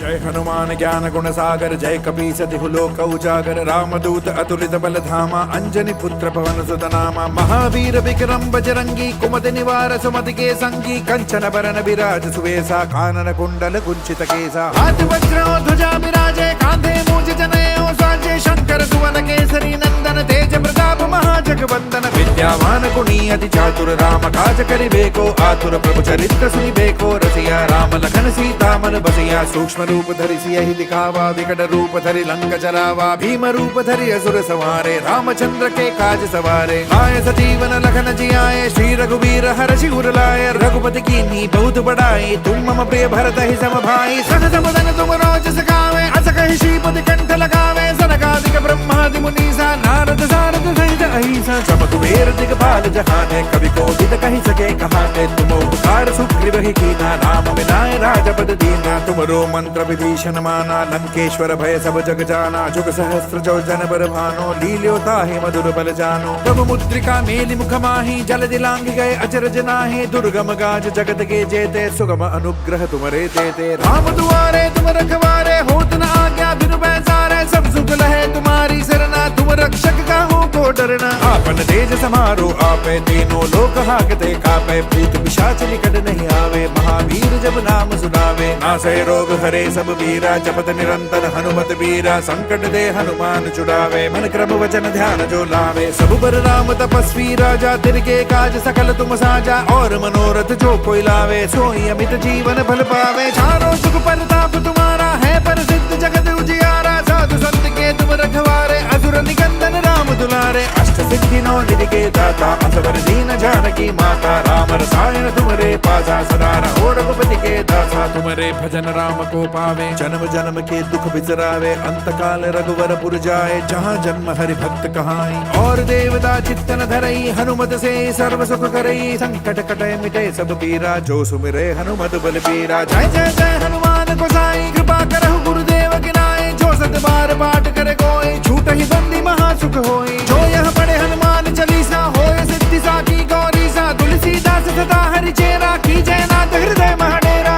जय हनुमान ज्ञान गुण सागर जय कपीस तिहु लोक उजागर। रामदूत अतुलित बल धामा अंजनी पुत्र पवन सुत नामा। महावीर विक्रम बजरंगी कुमति निवार सुमति के संगी। कंचन बरन विराज सुवेसा कानन कुंडल कुंचित केसा। हाथ वज्र ध्वजा विराजे कांधे मूज जनेऊ साजे। शंकर सुवन केसरी नंदन तेज प्रताप महाजगवंदन। विद्यावान गुणी अति चातुर राम काज करिबेको आतुर। प्रभु चरित्र सुनिबेको रसिया। राम लखन सीता मन बसिया। सूक्ष्म रूप धरि सियहि दिखावा विकट रूप धरि लंक जरावा। भीम रूप धरि असुर संहारे रामचंद्र के काज सवारे। आए सजीवन लखन जियाए श्री रघुवीर हर्षि उर लाए। रघुपति कीन्ही बहुत बड़ाई तुम मम प्रिय भरत ही सम भाई। सहज बदन तुम रोज सखावे अस कहि श्रीपति कंठ लगावे। सनकादिक ब्रह्मादि मुनीसा नारद सारद सहित अहिसा। सब कुबेर दिगपाल जहाने कवि कोविद कहि सके कहाने। तुम उपकार सुग्रीव ही कीना राम मिलाए राजपद दीना। तुमरो मंत्र विभीषण माना लंकेश्वर भय सब जग जाना। जुग सहस्त्र जो जन बर भानो लील्यो ताहि मधुर बल जानो। प्रभु मुद्रिका मेलि मुख माहि जल दिलांग गए अचरज नाहि। दुर्गम गाज जगत के जेते सुगम अनुग्रह तुमरे देते। राम दुआरे तुम रखवारे होत न आज्ञा बिनु पैसारे। सब सुख लहे तुम्हारी सरना तुम रक्षक काहू को डरना। डरना आपन तेज समारो आपे तीनों लोक हाकते कापे भूत पिशाच निकट नहीं आवे महावीर जब नाम सुनावे नासे रोग हरे सब वीरा जपत निरंतर हनुमत वीरा संकट दे हनुमान छुड़ावे मन क्रम वचन ध्यान जो लावे सब बर राम तपस्वी राजा तिनके काज सकल तुम साजा और मनोरथ जो कोई लावे सोई अमित जीवन फल पावे चारों सुख परताप तुम्हारा है प्रसिद्ध जगत उजियारा साधु संत के तुम रखवारे असुर निकंदन राम दुलारे अष्ट सिद्धि नौ निधि के दाता असवर दीन जानकी माता राम रसायन तुमरे पासा सदा रहो रघुपति के दासा तुमरे भजन राम को पावे जन्म जन्म के दुख बिसरावे अंत काल रघुवर पुर जाए जहाँ जन्म हरि भक्त कहाई और देवता चित्तन धरई हनुमत से सर्व सुख करई संकट कटे मिटे सब पीरा जो सुमिरे हनुमत बल पीरा जय जय जय हनुमान गोसाई कृपा करहु गुरुदेव गिनाए जो सत बार पाठ करे कोई झूठ ही बंदी महासुख होई जो यह पढ़े हनुमान चालीसा होए सिद्धि साकी गौरी सा तुलसीदास सदा हरि चेरा की जय नाथ हृदय महाडेरा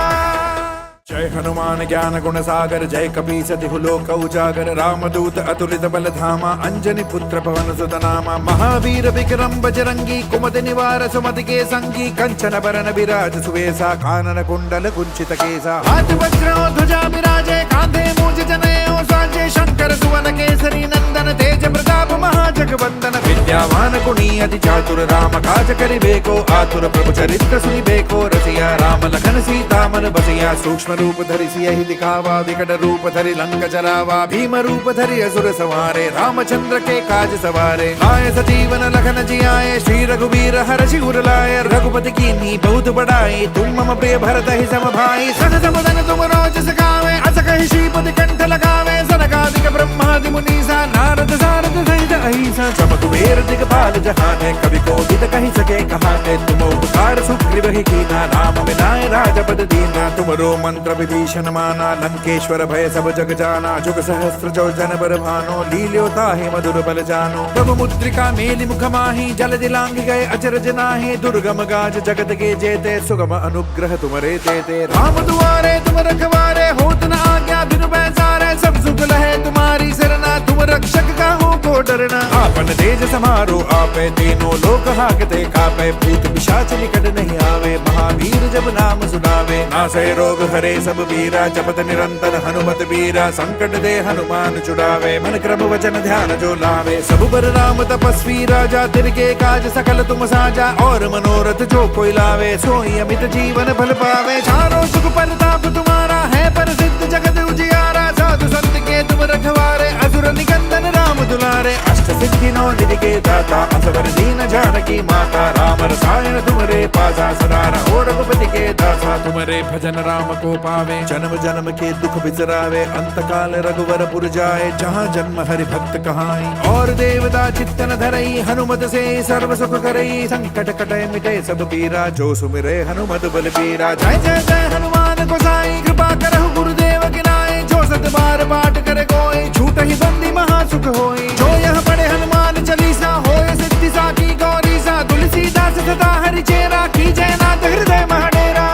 जय हनुमान ज्ञान गुण सागर जय कपीस तिहु लोक उजागर रामदूत अतुलित बल धामा अंजनी पुत्र पवन सुत नामा महावीर विक्रम बजरंगी कुमति निवार सुमति के संगी कंचन बरन विराज सुवेसा कानन कुंडल कुंचित केसा हाथ वज्र ध्वजा विराजे कांधे मूंज जनेऊ साजे शंकर सुवन केसरी नंदन तेज प्रताप महाजगवंदन विद्यावान गुणी अति चातुर राम काज करिबेको आतुर प्रभु चरित्र सुनिबेको रसिया राम लखन सीता मन बसिया सूक्ष्म रूप धरि सियहि दिखावा विकट रूप धरि लंक जरावा भीम रूप धरि असुर सवारे रामचंद्र के काज सवारे आए सजीवन लखन जियाए श्री रघुवीर हर्षि उर लाए रघुपति कीन्ही बहुत बड़ाई तुम मम प्रिय भरत ही सम भाई सहज मदन तुम रोज सखावे अस कहि श्रीपति कंठ लगावे सनकादिक ब्रह्मादि मुनीसा नारद सारद सहित अहिसा सब कुबेर दिगपाल जहाने कवि कोविद कहि सके कहाने तुम उपकार सुग्रीव ही कीना राम बिनाए राजपद दीना तुमरो मंत्र विभीषण माना लंकेश्वर भय सब जग जाना जुग सहस्त्र जो जन बर भानो लील्यो ताहि मधुर बल जानो प्रभु मुद्रिका मेलि मुख माहि जल दिलांग गए अचरज नाहि दुर्गम गाज जगत के जेते सुगम अनुग्रह तुमरे देते राम दुआरे तुम रखवारे होत न आज्ञा बिनु पैसारे सब सुख लहे तुम्हारी सरना तुम रक्षक काहू को डरना आपन तेज समारो आपे तीनों लोक हाकते कापे भूत पिशाच निकट नहीं आवे महावीर जब नाम सुनावे नासे रोग हरे सब वीरा जपत निरंतर हनुमत वीरा संकट दे हनुमान छुड़ावे मन क्रम वचन ध्यान जो लावे सब बर राम तपस्वी राजा तिनके काज सकल तुम साजा और मनोरथ जो कोई लावे सोई अमित जीवन फल पावे चारों सुख परताप तुम्हारा है प्रसिद्ध जगत उजियारा साधु संत के तुम रखवारे असुर निकंदन राम दुलारे अष्ट सिद्धि नौ निधि के दाता असवर दीन जानकी माता राम रसायन तुमरे पासा सदा रहो रघुपति के दासा तुमरे भजन राम को पावे जन्म जन्म के दुख बिसरावे अंत काल रघुवर पुर जाए जहाँ जन्म हरि भक्त कहाई और देवता चित्तन धरई हनुमत से सर्व सुख करई संकट कटे मिटे सब पीरा जो सुमिरे हनुमत बल पीरा जय जय जय हनुमान गोसाई कृपा करहु गुरुदेव गिनाए जो सत बार पाठ करे कोई झूठ ही बंदी महासुख होई जो यह पढ़े हनुमान चालीसा होए सिद्धि साकी गौरी सा तुलसीदास सदा हरि चेरा की जय नाथ हृदय महाडेरा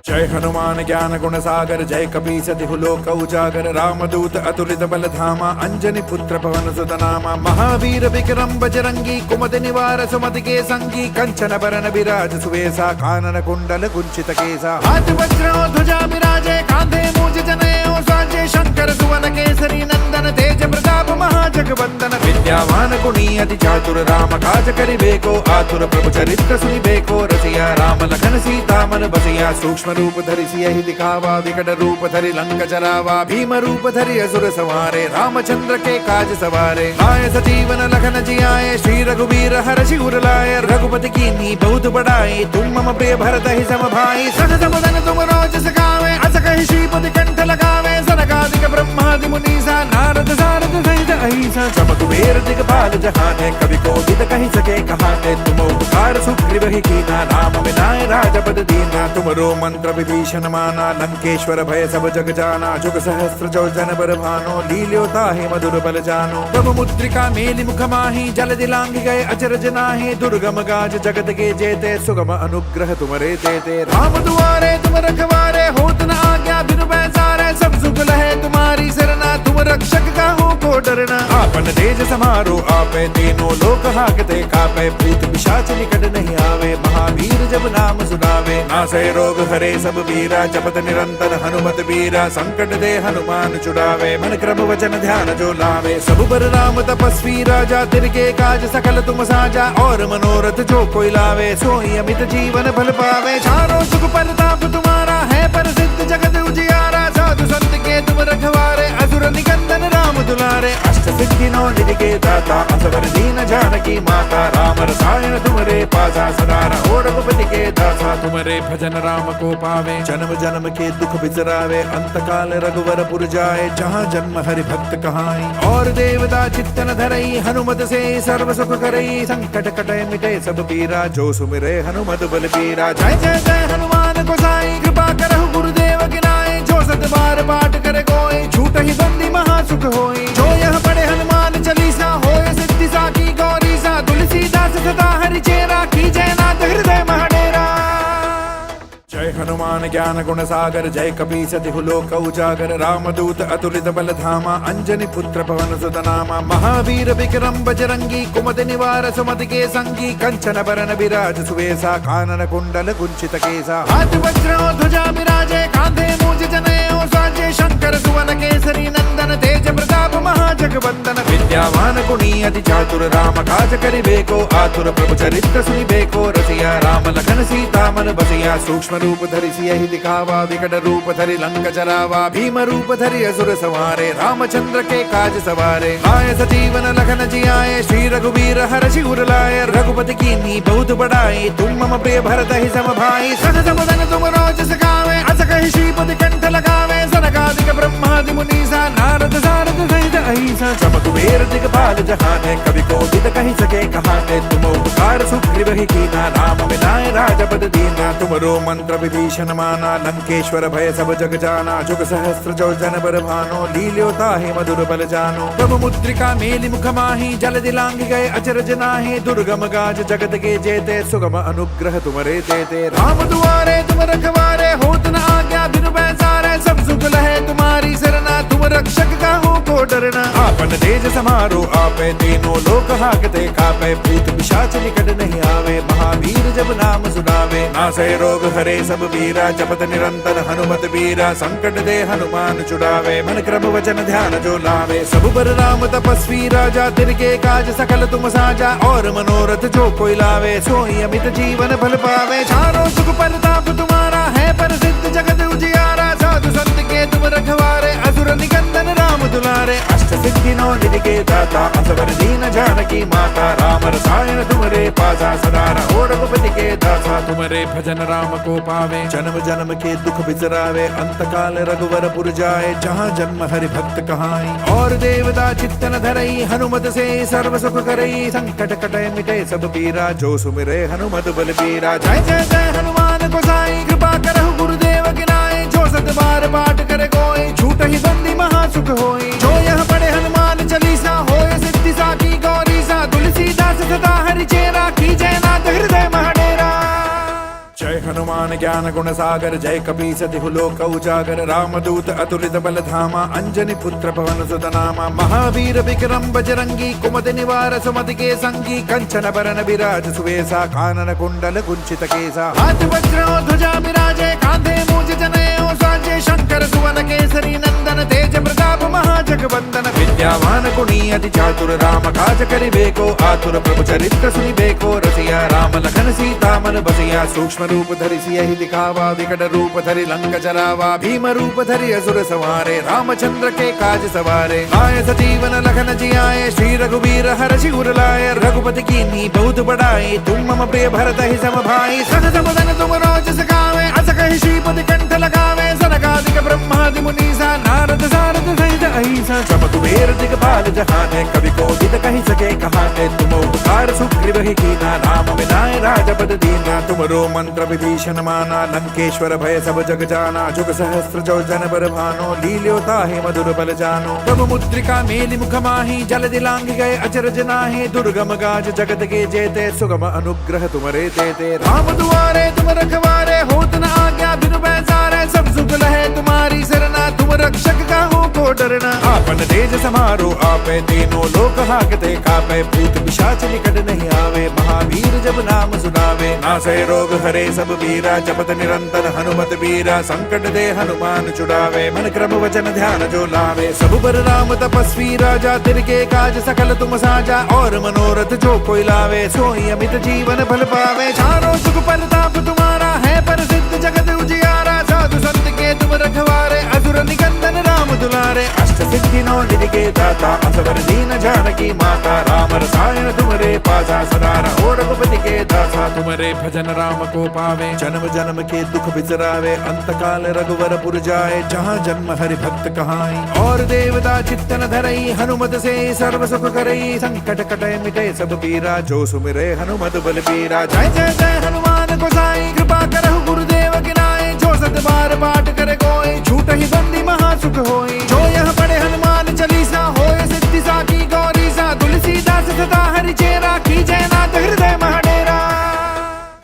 जय हनुमान ज्ञान गुण सागर जय कपीस तिहु लोक उजागर रामदूत अतुलित बल धामा अंजनी पुत्र पवन सुत नामा महावीर विक्रम बजरंगी कुमति निवार सुमति के संगी कंचन बरन विराज सुवेसा कानन कुंडल कुंचित केसा हाथ वज्र ध्वजा विराजे कांधे मूंज जनेऊ साजे शंकर सुवन केसरी नंदन तेज प्रताप महाजगवंदन विद्यावान गुणी अति चातुर राम काज करिबेको आतुर प्रभु चरित्र सुनिबेको रसिया राम लखन सीता मन बसिया सूक्ष्म रूप धरि सियहि दिखावा विकट रूप धरि लंक जरावा भीम रूप धरि असुर सवारे रामचंद्र के काज सवारे आए सजीवन लखन जियाए श्री रघुवीर हर्षि उर लाए रघुपति कीन्ही बहुत बड़ाई तुम मम प्रिय भरत ही सम भाई सहज मदन तुम रोज सखावे अस कहि श्रीपति कंठ लगावे सनकादिक ब्रह्मादि मुनीसा नारद सारद सहित अहिसा सब कुबेर दिगपाल जहाने कवि कोविद कहि सके कहाने तुम उपकार सुग्रीव ही कीना राम बिनाए राजपद पद दीना तुमरो मंत्र विभीषण माना लंकेश्वर भय सब जग जाना जुग सहस्त्र जो जन बर भानो लील्योता है मधुर बल जानो प्रभु मुद्रिका मेलि मुख माही जल दिलांग गए अचरज नाहि दुर्गम गाज जगत के जेते सुगम अनुग्रह तुमरे देते राम दुआरे तुम रखवारे होत न आज्ञा बिनु बैसारे सब सुख लहे तुम्हारी सरना तुम रक्षक का हो को डरना आपन तेज समारो आपे तीनों लोक हाकते कापे भूत पिशाच निकट नहीं आवे महावीर जब नाम सुनावे नासे रोग हरे सब वीरा जपत निरंतर हनुमत वीरा संकट दे हनुमान छुड़ावे मन क्रम वचन ध्यान जो लावे सब बर राम तपस्वी राजा तिनके काज सकल तुम साजा और मनोरथ जो कोई लावे सोई अमित जीवन फल पावे चारों सुख परताप तुम्हारा है प्रसिद्ध जगत उजियारा साधु संत के तुम रखवारे असुर निकंदन राम दुलारे अष्ट सिद्धि नौ निधि के दाता असवर दीन जानकी माता राम रसायन तुमरे पासा सदा रहो रघुपति के दासा तुमरे भजन राम को पावे जन्म जन्म के दुख बिसरावे अंत काल रघुवर पुर जाए जहाँ जन्म हरि भक्त कहाई और देवता चित्तन धरई हनुमत से सर्व सुख करई संकट कटे मिटे सब पीरा जो सुमिरे हनुमत बल पीरा जय जय जय हनुमान गोसाई कृपा करहु गुरुदेव गिनाए जो सत बार पाठ करे कोई झूठ ही बंदी महा सुख होई जो यह पढ़े हनुमान चालीसा होए सिद्धि साकी गौरी सा तुलसीदास सदा हरि चेरा की जय नाथ हृदय महाडेरा जय हनुमान ज्ञान गुण सागर जय कपीस तिहु लोक उजागर रामदूत अतुलित बल धामा अंजनी पुत्र पवन सुत नामा महावीर विक्रम बजरंगी कुमति निवार सुमति के संगी कंचन बरन विराज सुवेसा कानन कुंडल कुंचित केसा हाथ वज्र ध्वजा विराजे कांधे मूज जनेऊ साजे शंकर सुवन केसरी नंदन तेज प्रताप महाजगवंदन विद्यावान गुणी अति चातुर राम काज करिबेको आतुर प्रभु चरित्र सुनिबेको रसिया राम लखन सीता मन बसिया सूक्ष्म रूप धरि सियहि दिखावा विकट रूप धरि लंक जरावा भीम रूप धरि असुर संहारे रामचंद्र के काज सवारे आए सजीवन लखन जियाए श्री रघुवीर हर्षि उर लाए रघुपति कीन्ही बहुत बड़ाई तुम मम प्रिय भरत ही सम भाई सहज बदन तुम रोज सखावे अस कहि श्रीपति कंठ लगावे सनकादिक ब्रह्मादि मुनीसा नारद सारद सहित अहिसा सब कुबेर दिगपाल जहाने कवि कोविद कहि सके कहाने तुम उपकार सुग्रीव ही कीना राम मिलाए राजपद दीना तुमरो मंत्र विभीषण माना लंकेश्वर भय सब जग जाना जुग सहस्त्र जो जन बर भानो लील्योता है मधुर बल जानो प्रभु मुद्रिका मेलि मुख माही जल दिलांग गए अचरज नाहि दुर्गम गाज जगत के जेते सुगम अनुग्रह तुमरे देते राम दुआरे तुम रखवारे होत न आज्ञा बिनु बैसारे सब सुख लहे तुम्हारी सरना तुम रक्षक का हो को डरना आपन तेज समारो आपे तीनों लोक हाकते कापे भूत पिशाच निकट नहीं आवे महावीर जब नाम सुनावे नासे रोग हरे सब वीरा जपत निरंतर हनुमत वीरा संकट दे हनुमान छुड़ावे मन क्रम वचन ध्यान जो लावे सब बर राम तपस्वी राजा तिनके काज सकल तुम साजा और मनोरथ जो कोई लावे सोई अमित जीवन फल पावे चारों सुख परताप तुम्हारा है प्रसिद्ध जगत उजियारा साधु संत के तुम रखवारे असुर निकंदन राम दुलारे अष्ट सिद्धि नौ निधि के दाता असवर दीन जानकी माता राम रसायन तुमरे पासा सदा रहो रघुपति के दासा तुमरे भजन राम को पावे जन्म जन्म के दुख बिसरावे अंत काल रघुवर पुर जाए जहाँ जन्म हरि भक्त कहाई और देवता चित्तन धरई हनुमत से सर्व सुख करई संकट कटे मिटे सब पीरा जो सुमिरे हनुमत बल पीरा जय जय जय हनुमान गोसाई कृपा करहु गुरुदेव गिनाए जो सत बार पाठ करे कोई झूठ ही बंदी महा सुख होई जो यह पढ़े हनुमान चालीसा होए सिद्धि साकी गौरी सा तुलसीदास सदा हरि चेरा की जय नाथ हृदय महाडेरा जय हनुमान ज्ञान गुण सागर जय कपीस तिहु लोक उजागर रामदूत अतुलित बल धामा अंजनी पुत्र पवन सुत नामा महावीर विक्रम बजरंगी कुमति निवार सुमति के संगी कंचन बरन विराज सुवेसा कानन कुंडल कुंचित केसा हाथ वज्र ध्वजा विराजे कांधे मूज जनेऊ साजे शंकर सुवन केसरी नंदन तेज प्रताप महाजगवंदन विद्यावान गुणी अति चातुर राम काज करिबेको आतुर प्रभु चरित्र सुनिबेको रसिया राम लखन सीता मन बसिया सूक्ष्म रूप धरि सियहि दिखावा विकट रूप धरि लंक जरावा भीम रूप धरि असुर संहारे रामचंद्र के काज सवारे आए सजीवन लखन जियाए श्री रघुवीर हर्षि उर लाए रघुपति कीन्ही बहुत बड़ाई तुम मम प्रिय भरत ही सम भाई सहज बदन तुम रोज सखावे अस कहि श्रीपति कंठ लगावे सनकादिक ब्रह्मादि मुनीसा नारद सारद सहित अहिसा अहिंसा जम कुबेर दिगपाल जहाने कवि को दिद कही सके कहाने तुम उपकार सुग्रीव ही कीना राम मिलाए राजपद दीना तुमरो मंत्र विभीषण माना लंकेश्वर भय सब जग जाना जुग सहस्त्र जो जन बर भानो लील्यो ताहि मधुर बल जानो प्रभु मुद्रिका मेलि मुख माहि जल दिलांग गए अचरज नाहि दुर्गम गाज जगत के जेते सुगम अनुग्रह तुमरे देते राम दुआरे तुम रखवारे होत न आज्ञा बिनु पैसारे सब सुख लहे तुम्हारी सरना तुम रक्षक काहू को डरना आपन तेज समारो आपे तीनों लोक हाकते कापे भूत पिशाच निकट नहीं आवे महावीर जब नाम सुनावे नासे रोग हरे सब वीरा जपत निरंतर हनुमत वीरा संकट दे हनुमान छुड़ावे मन क्रम वचन ध्यान जो लावे सब पर राम तपस्वी राजा तिनके काज सकल तुम साजा और मनोरथ जो कोई लावे सोई अमित जीवन फल पावे चारों सुख परताप तुम्हारा है प्रसिद्ध जगत उजियारा साधु संत के तुम रखवारे असुर निकंदन राम दुलारे अष्ट सिद्धि नौ निधि के दाता असवर दीन जानकी माता राम रसायन तुमरे पासा सदा रहो रघुपति के दासा तुमरे भजन राम को पावे जन्म जन्म के दुख बिसरावे अंत काल रघुवर पुर जाए जहाँ जन्म हरि भक्त कहाई और देवता चित्तन धरई हनुमत से सर्व सुख करई संकट कटे मिटे सब पीरा जो सुमिरे हनुमत बल पीरा जय जय जय हनुमान गोसाई कृपा करहु गुरुदेव की नाई जो सत बार पाठ करे कोई छूट ही बंदी महासुख होई जो यह पढ़े हनुमान चालीसा होए सिद्धि साकी गौरी सा तुलसीदास सदा हरि चेरा की जय नाथ हृदय महाडेरा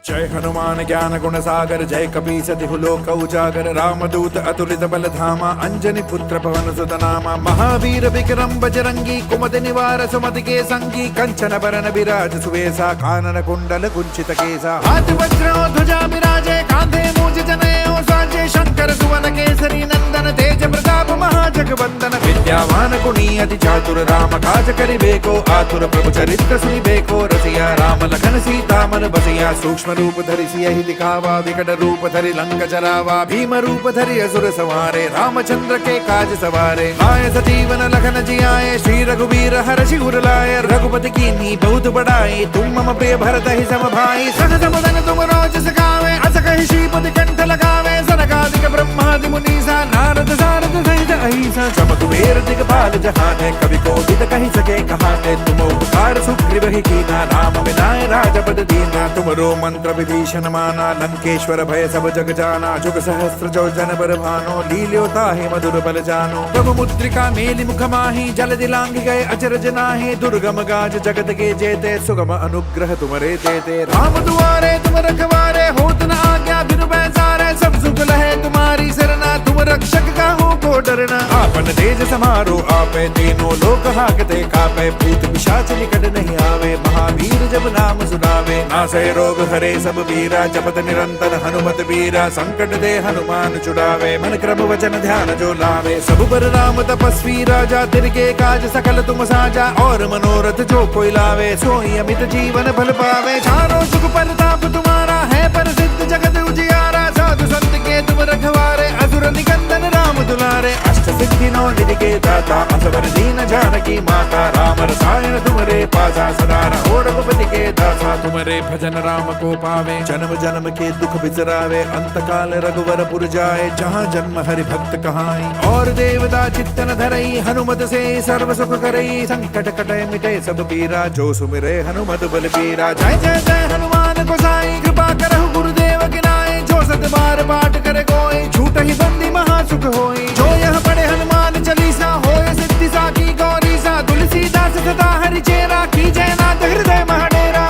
जय हनुमान ज्ञान गुण सागर जय कपीस तिहु लोक उजागर रामदूत अतुलित बल धामा अंजनी पुत्र पवन सुत नामा महावीर विक्रम बजरंगी कुमति निवार सुमति के संगी कंचन बरन विराज सुवेसा कानन कुंडल कुंचित केसा हाथ वज्र ध्वजा विराजे कांधे मूज जनेऊ साजे शंकर सुवन केसरी नंदन तेज प्रताप महाजगवंदन विद्यावान गुणी अति चातुर राम काज करिबेको आतुर प्रभु चरित्र सुनिबेको रसिया राम लखन सीता मन बसिया सूक्ष्म रूप धरि सियहि दिखावा विकट रूप धरि लंक जरावा भीम रूप धरि असुर संहारे रामचंद्र के काज सवारे आए सजीवन लखन जियाए श्री रघुवीर हर्षि उर लाए रघुपति कीन्ही बहुत बड़ाई तुम मम प्रिय भरत ही सम भाई सहज बदन तुम रोज सखावे अस कहि श्रीपति कंठ लगावे सनकादिक ब्रह्मादि मुनीसा नारद सारद सहित अहिसा जम कुबेर दिगपाल जहाने कवि को दिद कहि सके कहाने तुम उपकार सुग्रीव ही कीना राम मिलाए राजपद दीना तुमरो मंत्र विभीषण माना लंकेश्वर भय सब जग जाना जुग सहस्त्र जो जन बर भानो लील्यो ताहि मधुर बल जानो प्रभु मुद्रिका मेलि मुख माहि जल दिलांग गए अचरज नाहि दुर्गम गाज जगत के जेते सुगम अनुग्रह तुमरे देते राम दुआरे तुम रखवारे होत न आज्ञा बिनु पैसारे सब सुख लहे तुम्हारी सरना तुम रक्षक काहू को डरना आपन तेज समारो आपे तीनों लोक हाकते कापे भूत पिशाच निकट नहीं आवे महावीर जब नाम सुनावे नासे रोग हरे सब वीरा जपत निरंतर हनुमत वीरा संकट दे हनुमान छुड़ावे मन क्रम वचन ध्यान जो लावे सब पर राम तपस्वी राजा तिनके काज सकल तुम साजा और मनोरथ जो कोई लावे सोई अमित जीवन फल पावे चारों सुख परताप तुम्हारा है प्रसिद्ध जगत उजियारा साधु संत के तुम रखवारे असुर निकंदन राम दुलारे अष्ट सिद्धि नौ निधि के दाता असवर दीन जानकी माता राम रसायन तुमरे पासा सदा रहो रघुपति के दासा तुमरे भजन राम को पावे जन्म जन्म के दुख बिसरावे अंत काल रघुवर पुर जाए जहाँ जन्म हरि भक्त कहाई और देवता चित्तन धरई हनुमत से सर्व सुख करई संकट कटे मिटे सब पीरा जो सुमिरे हनुमत बल पीरा जय जय जय हनुमान गोसाई कृपा करहु गुरुदेव की नाई जो सत बार पाठ करे कोई छूट ही बंदी महासुख होई जो यह पढ़े हनुमान चालीसा होए सिद्धि साकी गौरी सा तुलसीदास सदा हरि चेरा की जय नाथ हृदय महाडेरा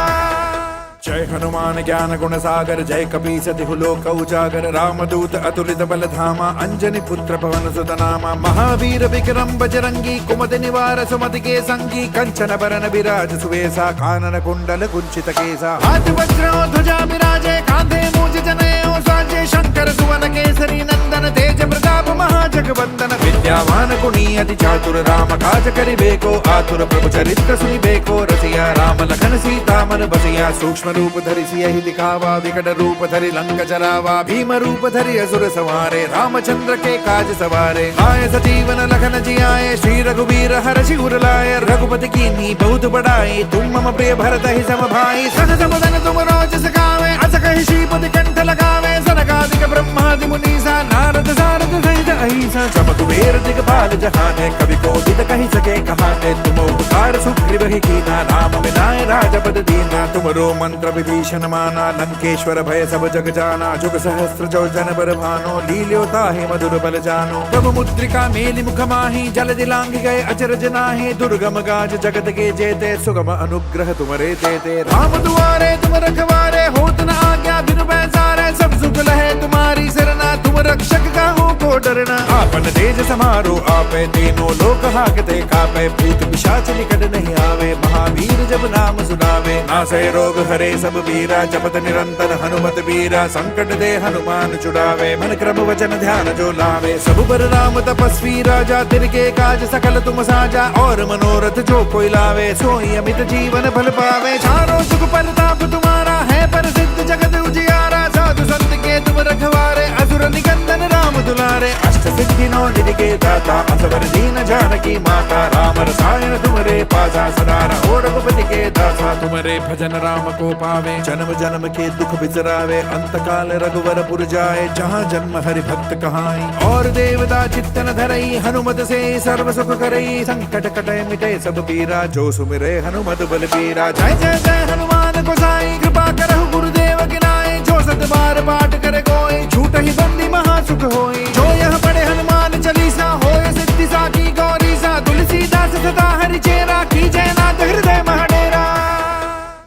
जय हनुमान ज्ञान गुण सागर जय कपीस तिहु लोक उजागर रामदूत अतुलित बल धामा अंजनी पुत्र पवन सुत नामा महावीर विक्रम बजरंगी कुमति निवार सुमति के संगी कंचन बरन विराज सुवेसा कानन कुंडल कुंचित केसा हाथ वज्र ध्वजा विराजे कांधे मूज जनेऊ साजे शंकर सुवन केसरी नंदन तेज प्रताप महाजगवंदन विद्यावान गुणी अति चातुर राम काज करिबेको आतुर प्रभु चरित्र सुनिबेको रसिया राम लखन सीता मन बसिया सूक्ष्म रूप धरि सियहि दिखावा विकट रूप धरि लंक जरावा भीम रूप धरि असुर संहारे रामचंद्र के काज सवारे आए सजीवन लखन जियाए श्री रघुवीर हर्षि उर लाए रघुपति कीन्ही बहुत बड़ाई तुम मम प्रिय भरत ही सम भाई सहज बदन तुम रोज सखावे अस कहि श्रीपति कंठ लगावे सनकादिक ब्रह्मादि मुनीसा नारद सारद सहित अहिसा अहिंसा जम कुबेर दिगपाल जहाने कवि को दिद कही सके कहाने तुम उपकार सुग्रीव ही कीना राम मिलाए राजपद दीना तुमरो मंत्र विभीषण माना लंकेश्वर भय सब जग जाना जुग सहस्त्र जो जन बर भानो लील्यो ताहि मधुर बल जानो प्रभु मुद्रिका मेलि मुख माहि जल दिलांग गए अचरज नाहि दुर्गम गाज जगत के जेते सुगम अनुग्रह तुमरे तेते राम दुआरे तुम रखवारे होत न आज्ञा बिनु पैसारे सब सुख लहे तुम्हारी सरना तुम रक्षक काहू को डरना आपन तेज समारो आपे तीनों लोक हाकते कापे भूत पिशाच निकट नहीं आवे महावीर जब नाम सुनावे नासै रोग हरे सब वीरा जपत निरंतर हनुमत वीरा संकट दे हनुमान छुड़ावे मन क्रम वचन ध्यान जो लावे सब पर राम तपस्वी राजा तिनके काज सकल तुम साजा और मनोरथ जो कोई लावे सोई अमित जीवन फल पावे चारों सुख परताप तुम्हारा है प्रसिद्ध जगत उजियारा साधु संत के तुम रखवारे असुर निकंदन राम दुलारे अष्ट सिद्धि नौ निधि के दाता असवर दीन जानकी माता राम रसायन तुमरे पासा सदा रहो रघुपति के दासा तुमरे भजन राम को पावे जन्म जन्म के दुख बिसरावे अंत काल रघुवर पुर जाए जहाँ जन्म हरि भक्त कहाई और देवता चित्तन धरई हनुमत से सर्व सुख करई संकट कटे मिटे सब पीरा जो सुमिरे हनुमत बल पीरा जय जय जय हनुमान गोसाई कृपा करहु गुरुदेव की नाई जो सत बार पाठ करे कोई छूट ही बंदी महा सुख होई जो यह पढ़े हनुमान चालीसा होय सिद्धि साकी गौरी सा तुलसीदास सदा हरि चेरा की जय नाथ हृदय महडेरा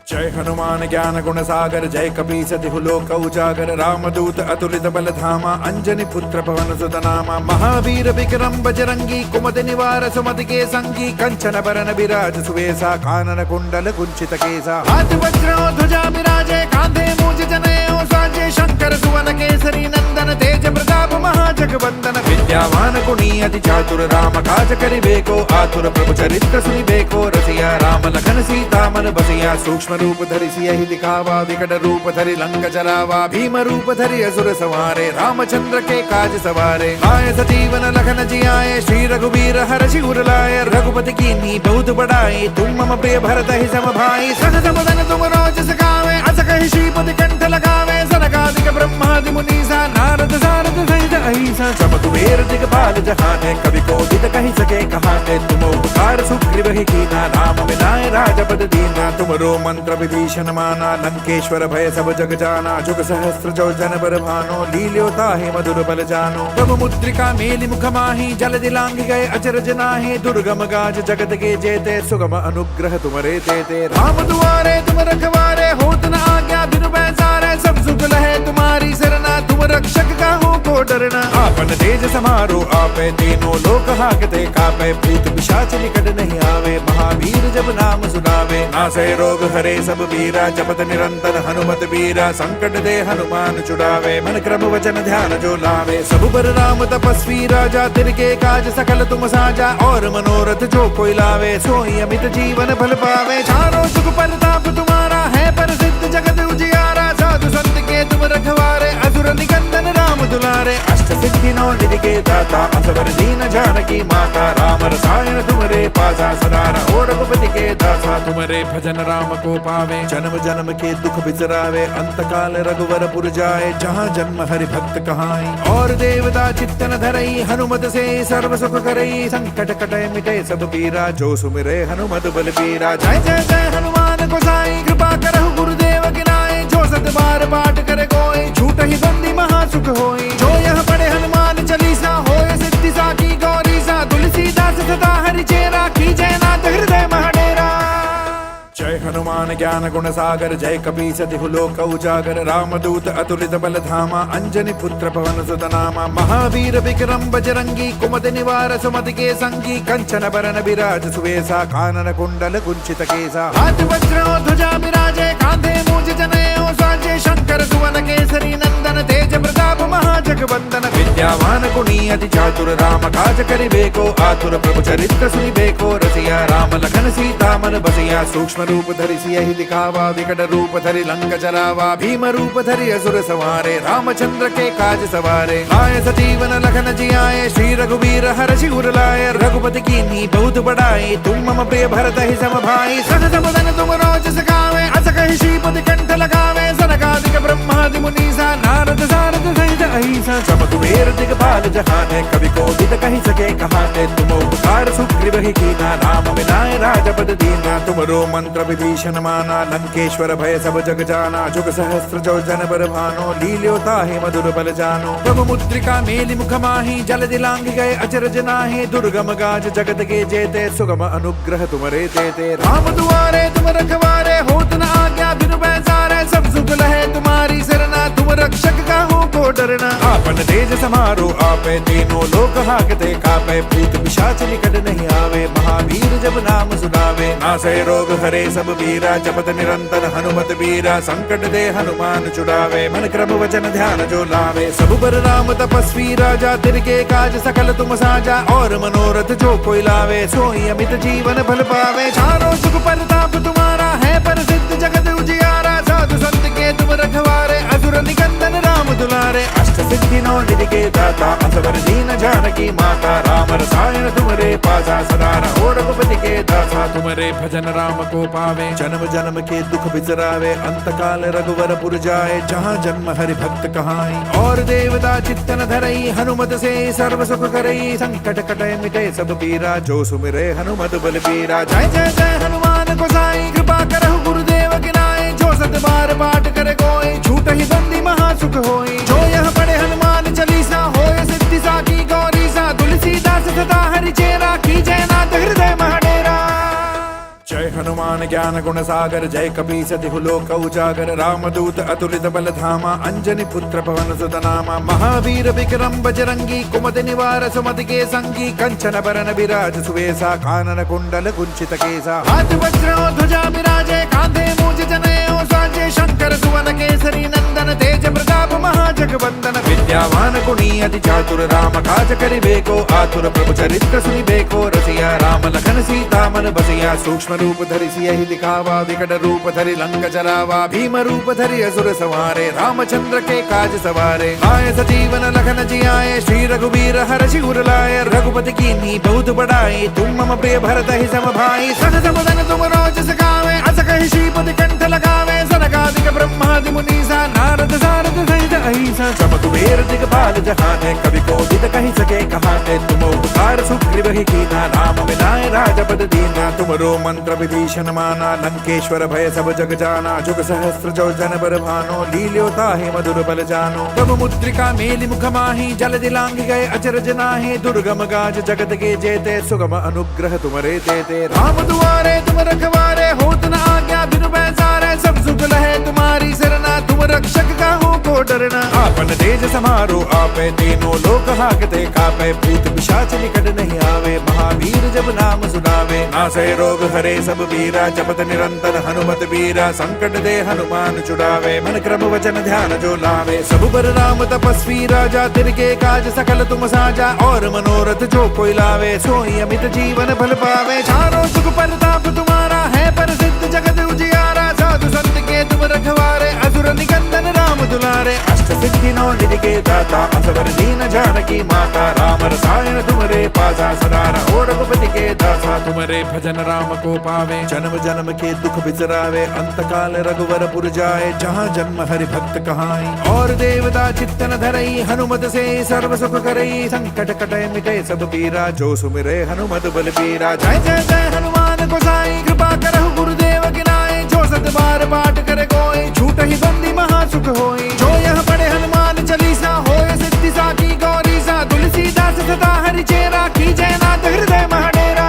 जय हनुमान ज्ञान गुण सागर जय कपीस तिहु लोक उजागर रामदूत अतुलित बल धामा अंजनी पुत्र पवन सुत नामा महावीर विक्रम बजरंगी कुमति निवार सुमति के संगी कंचन बरन विराज सुवेसा कानन कुंडल कुंचित केसा हाथ वज्र ध्वजा विराजे कांधे मूज जनेऊ साजे शंकर सुवन केसरी नंदन तेज प्रताप महाजगवंदन विद्यावान गुणी अति चातुर राम काज करिबेको आतुर प्रभु चरित्र सुनिबेको रसिया राम लखन सीता मन बसिया सूक्ष्म रूप धरि सियहि दिखावा विकट रूप धरि लंक जलावा भीम रूप धरि असुर सवारे रामचंद्र के काज सवारे आए सजीवन लखन जियाए श्री रघुवीर हर्षि उर लाए रघुपति कीन्ही बहुत बड़ाई तुम मम प्रिय भरत ही सम भाई सहज बदन तुम रोज सखावे अस कहि श्रीपति कंठ लगावे सनकादिक ब्रह्मादि मुनीसा नारद सारद सहित अहिसा सब कुबेर दिगपाल जहाने कवि को दिद कहि सके कहाने तुम उपकार सुग्रीव ही कीना राम मिलाए राजपद दीना तुमरो मंत्र विभीषण माना लंकेश्वर भय सब जग जाना जुग सहस्त्र जो जन बर भानो लील्यो ताहि मधुर बल जानो प्रभु मुद्रिका मेलि मुख माहि जल दिलांग गए अचरज नाहि दुर्गम गाज जगत के जेते सुगम अनुग्रह तुमरे तेते राम दुआरे तुम रखवारे होत न आज्ञा बिनु पैसारे सब सुख लहे तुम्हारी सरना तुम रक्षक काहू को डरना आपन तेज समारो आपे तीनों लोक हाकते कापे भूत पिशाच निकट नहीं आवे महावीर जब नाम सुनावे नासै रोग हरे सब वीरा जपत निरंतर हनुमत वीरा संकट दे हनुमान छुड़ावे मन क्रम वचन ध्यान जो लावे सब पर राम तपस्वी राजा तिनके काज सकल तुम साजा और मनोरथ जो कोई लावे सोई अमित जीवन फल पावे चारों सुख परताप तुम्हारा है प्रसिद्ध जगत उजियारा साधु संत के तुम रखवारे असुर निकंदन राम दुलारे अष्ट सिद्धि नौ निधि के दाता असवर दीन जानकी माता राम रसायन तुमरे पासा सदा रहो रघुपति के दासा तुमरे भजन राम को पावे जन्म जन्म के दुख बिसरावे अंत काल रघुवर पुर जाए जहाँ जन्म हरि भक्त कहाई और देवता चित्तन धरई हनुमत से सर्व सुख करई संकट कटे मिटे सब पीरा जो सुमिरे हनुमत बल पीरा जय जय जय हनुमान गोसाई कृपा करहु गुरुदेव की नाई जो सत बार पाठ करे कोई छूट ही बंदी महा सुख होई जो यह पढ़े हनुमान चालीसा होय सिद्धि साकी गौरी सा तुलसीदास सदा हरि चेरा की जय नाथ हृदय महडेरा जय हनुमान ज्ञान गुण सागर जय कपीस तिहु लोक उजागर रामदूत अतुलित बल धामा अंजनी पुत्र पवन सुत नामा महावीर विक्रम बजरंगी कुमति निवार सुमति के संगी कंचन बरन विराज सुवेसा कानन कुंडल कुंचित केसा हाथ वज्र ध्वजा विराजे कांधे मूज जनेऊ साजे शंकर सुवन केसरी नंदन तेज प्रताप महाजगवंदन विद्यावान गुणी अति चातुर राम काज करिबेको आतुर प्रभु चरित्र सुनिबेको रसिया राम लखन सीता मन बसिया सूक्ष्म रूप धरि सियहि दिखावा विकट रूप धरि लंक जलावा भीम रूप धरि असुर सवारे रामचंद्र के काज सवारे आए सजीवन लखन जियाए श्री रघुवीर हर्षि उर लाए रघुपति कीन्ही बहुत बड़ाई तुम मम प्रिय भरत ही सम भाई सहज बदन तुम रोज सखावे अस कहि श्रीपति कंठ लगावे सनकादिक ब्रह्मादि मुनीसा नारद सारद सहित अहिंसा चम कुबेर दिगपाल जहाने कवि को दित कही सके कहाते तुम उपकार सुग्रीव ही कीना राम विनाय राजपद दीना तुमरो मंत्र विभीषण माना लंकेश्वर भय सब जग जाना जुग सहस्त्र जो जन बर भानो लील्यो ताहि मधुर बल जानो प्रभु मुद्रिका मेलि मुख माहि जल दिलांग गए अचरज नाहि दुर्गम गाज जगत के जेते सुगम अनुग्रह तुमरे तेते राम दुआरे तुम रखवारे होत न आज्ञा बिनु पैसारे सब सुख लहे तुम्हारी सरना तुम रक्षक काहू को डरना आपन तेज समारो आपे तीनों लोक हाकते कापे भूत पिशाच निकट नहीं आवे महावीर जब नाम सुनावे नासै रोग हरे सब वीरा जपत निरंतर हनुमत वीरा संकट दे हनुमान छुड़ावे मन क्रम वचन ध्यान जो लावे सब पर राम तपस्वी राजा तिनके काज सकल तुम साजा और मनोरथ जो कोई लावे सोई अमित जीवन फल पावे चारों सुख परताप तुम्हारा है प्रसिद्ध जगत उजियारा साधु संत के तुम रखवारे असुर निकंदन राम दुलारे अष्ट सिद्धि नौ निधि के दाता असवर दीन जानकी माता राम रसायन तुमरे पासा सदा रहो रघुपति के दासा तुमरे भजन राम को पावे जन्म जन्म के दुख बिसरावे अंत काल रघुवर पुर जाए जहाँ जन्म हरि भक्त कहाई और देवता चित्तन धरई हनुमत से सर्व सुख करई संकट कटे मिटे सब पीरा जो सुमिरे हनुमत बल पीरा जय जय जय हनुमान गोसाई कृपा करहु गुरुदेव की नाई जो सत बार पाठ करे कोई छूट ही बंदी महासुख होई जो यह पढ़े हनुमान चालीसा होय सिद्धि साकी गौरी सा तुलसीदास सदा हरि चेरा की जय नाथ हृदय महडेरा जय हनुमान ज्ञान गुण सागर जय कपीस तिहु लोक उजागर रामदूत अतुलित बल धामा अंजनी पुत्र पवन सुत नामा महावीर विक्रम बजरंगी कुमति निवार सुमति के संगी कंचन बरन विराज सुवेसा कानन कुंडल कुंचित केसा हाथ वज्र ध्वजा विराजे कांधे मूज जनेऊ साजे शंकर सुवन केसरी नंदन तेज प्रताप महाजगवंदन विद्यावान गुणी अति चातुर राम काज करिबेको आतुर प्रभु चरित्र सुनिबेको रसिया राम लखन सीता मन बसिया सूक्ष्म रूप धरि सियहि दिखावा विकट रूप धरि लंक जरावा भीम रूप धरि असुर सवारे रामचंद्र के काज सवारे आए सजीवन लखन जियाए श्री रघुवीर हर्षि उर लाए रघुपति कीन्ही बहुत बड़ाई तुम मम प्रिय भरत ही सम भाई सहस बदन तुम रोज सखावे अस कहि श्रीपति कंठ लगावे सनकादिक ब्रह्मादि मुनीसा नारद सारद सहित अहिंसा चम कुबेर दिगपाल जहाने कवि को दित कहि सके कहाते तुम उपकार सुग्रीव ही कीना राम विनाय राजपद दीना तुमरो मंत्र विभीषण माना लंकेश्वर भय सब जग जाना जुग सहस्त्र जो जन बर भानो लील्यो ताहि मधुर बल जानो प्रभु मुद्रिका मेलि मुख माहि जल दिलांग गए अचरज नाहि दुर्गम गाज जगत के जेते सुगम अनुग्रह तुमरे तेते राम दुआरे तुम रखवारे होत न आज्ञा बिनु पैसारे सब सुख लहे तुम्हारी सरना तुम रक्षक काहू को डरना आपन तेज समारो आपे तीनों लोक हाकते कापे भूत पिशाच निकट नहीं आवे महावीर जब नाम सुनावे नासै रोग हरे सब वीरा जपत निरंतर हनुमत वीरा संकट दे हनुमान छुड़ावे मन क्रम वचन ध्यान जो लावे सब पर राम तपस्वी राजा तिनके काज सकल तुम साजा और मनोरथ जो कोई लावे सोई अमित जीवन फल पावे चारों सुख परताप तुम्हारा है प्रसिद्ध जगत उजियारा साधु संत के तुम रखवारे असुर निकंदन राम दुलारे अष्ट सिद्धि नौ निधि के दाता असवर दीन जानकी माता राम रसायन तुमरे पासा सदा रहो रघुपति के दासा तुमरे भजन राम को पावे जन्म जन्म के दुख बिसरावे अंत काल रघुवर पुर जाए जहाँ जन्म हरि भक्त कहाई और देवता चित्तन धरई हनुमत से सर्व सुख करई संकट कटे मिटे सब पीरा जो सुमिरे हनुमत बल पीरा जय जय जय हनुमान गोसाई कृपा करहु गुरुदेव की नाई जो सत बार पाठ करे कोई छूट ही बंदी महासुख होई जो यह पढ़े हनुमान चालीसा होय सिद्धि साकी गौरी सा तुलसीदास सदा हरि चेरा की जय नाथ हृदय महडेरा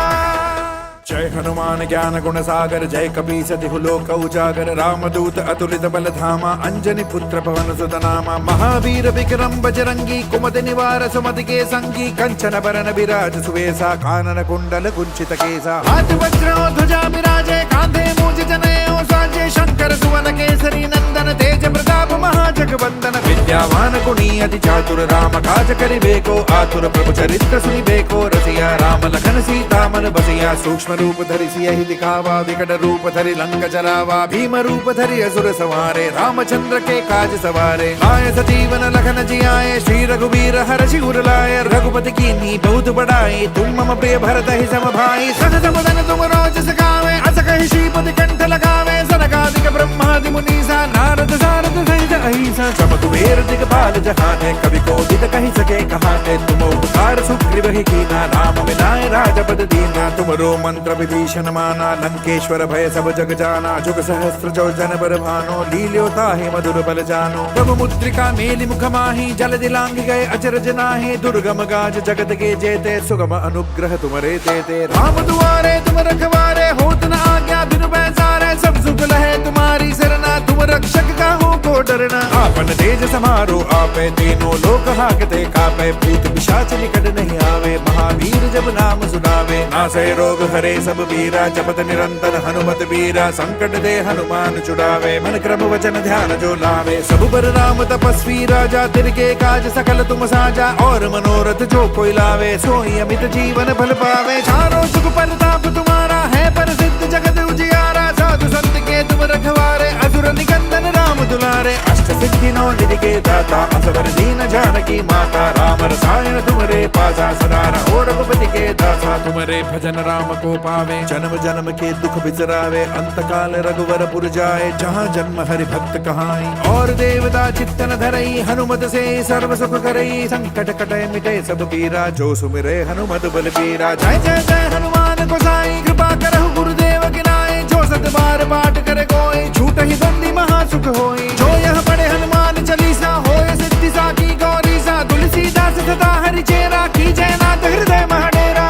जय हनुमान ज्ञान गुण सागर जय कपीस तिहु लोक उजागर रामदूत अतुलित बल धामा अंजनी पुत्र पवन सुत नामा महावीर विक्रम बजरंगी कुमति निवार सुमति के संगी कंचन बरन विराज सुवेसा कानन कुंडल कुंचित केसा हाथ वज्र ध्वजा विराजे कांधे मूज जनेऊ साजे शंकर सुवन केसरी नंदन तेज प्रताप महाजगवंदन विद्यावान गुणी अति चातुर राम काज करिबेको आतुर प्रभु चरित्र सुनिबेको रसिया राम लखन सीता मन बसिया सूक्ष्म रूप धरि सियहि दिखावा विकट रूप धरि लंक जरावा भीम रूप धरि असुर सवारे रामचंद्र के काज सवारे आए सजीवन लखन जियाए श्री रघुवीर हर्षि उर लाए रघुपति कीन्ही बहुत बड़ाई तुम मम प्रिय भरत ही सम भाई सहस बदन तुम रोज सखावे अस कहि श्रीपति कंठ लगावे सनकादिक ब्रह्मादि मुनीसा नारद सारद सहित अहिंसा चम कुबेर दिग दिगपाल जहाने, कवि को दिद कही सके कहाने, तुम उपकार सुग्रीव ही कीना, राम मिलाए राजपद दीना, तुमरो मंत्र विभीषण माना, लंकेश्वर भय सब जग जाना, जुग सहस्त्र जो जन बर भानो, लील्यो ताहि मधुर बल जानो, प्रभु मुद्रिका मेलि मुख माहि, जल दिलांग गए अचरज नाहि, दुर्गम गाज जगत के जेते, सुगम अनुग्रह तुमरे देते, राम दुआरे तुम रखवारे, होत न आज्ञा बिनु पैसारे, सब सुख लहे तुम्हारी सरना, तुम रक्षक काहू को डरना, आपन तेज समारो आपे, तीनों लोक हाकते कापे, भूत पिशाच निकट नहीं आवे, महावीर जब नाम सुनावे, नासै रोग हरे सब वीरा, जपत निरंतर हनुमत वीरा, संकट दे हनुमान छुड़ावे, मन क्रम वचन ध्यान जो लावे, सब पर राम तपस्वी राजा, तिनके काज सकल तुम साजा, और मनोरथ जो कोई लावे, सोई अमित जीवन फल पावे, चारों सुख परताप तुम्हारा है, प्रसिद्ध जगत उजियारा, साधु संत के तुम रखवारे, असुर निकंदन राम दुलारे, अष्ट सिद्धि नौ निधि के दाता, असवर दीन जानकी माता, राम रसायन तुमरे पासा, सदा रहो रघुपति के दासा, तुमरे भजन राम को पावे, जन्म जन्म के दुख बिसरावे, अंत काल रघुवर पुर जाए, जहाँ जन्म हरि भक्त कहाई, और देवता चित्तन धरई, हनुमत से सर्व सुख करई, संकट कटे मिटे सब पीरा, जो सुमिरे हनुमत बल पीरा, जय जय जय हनुमान गोसाई, कृपा करहु गुरुदेव की नाई, जो सत बार पाठ करे कोई, छूट ही बंदी महा सुख होई, जो यह पढ़े हनुमान चालीसा, होय सिद्धि साकी गौरी सा, तुलसीदास सदा हरि चेरा, की जय नाथ हृदय महडेरा।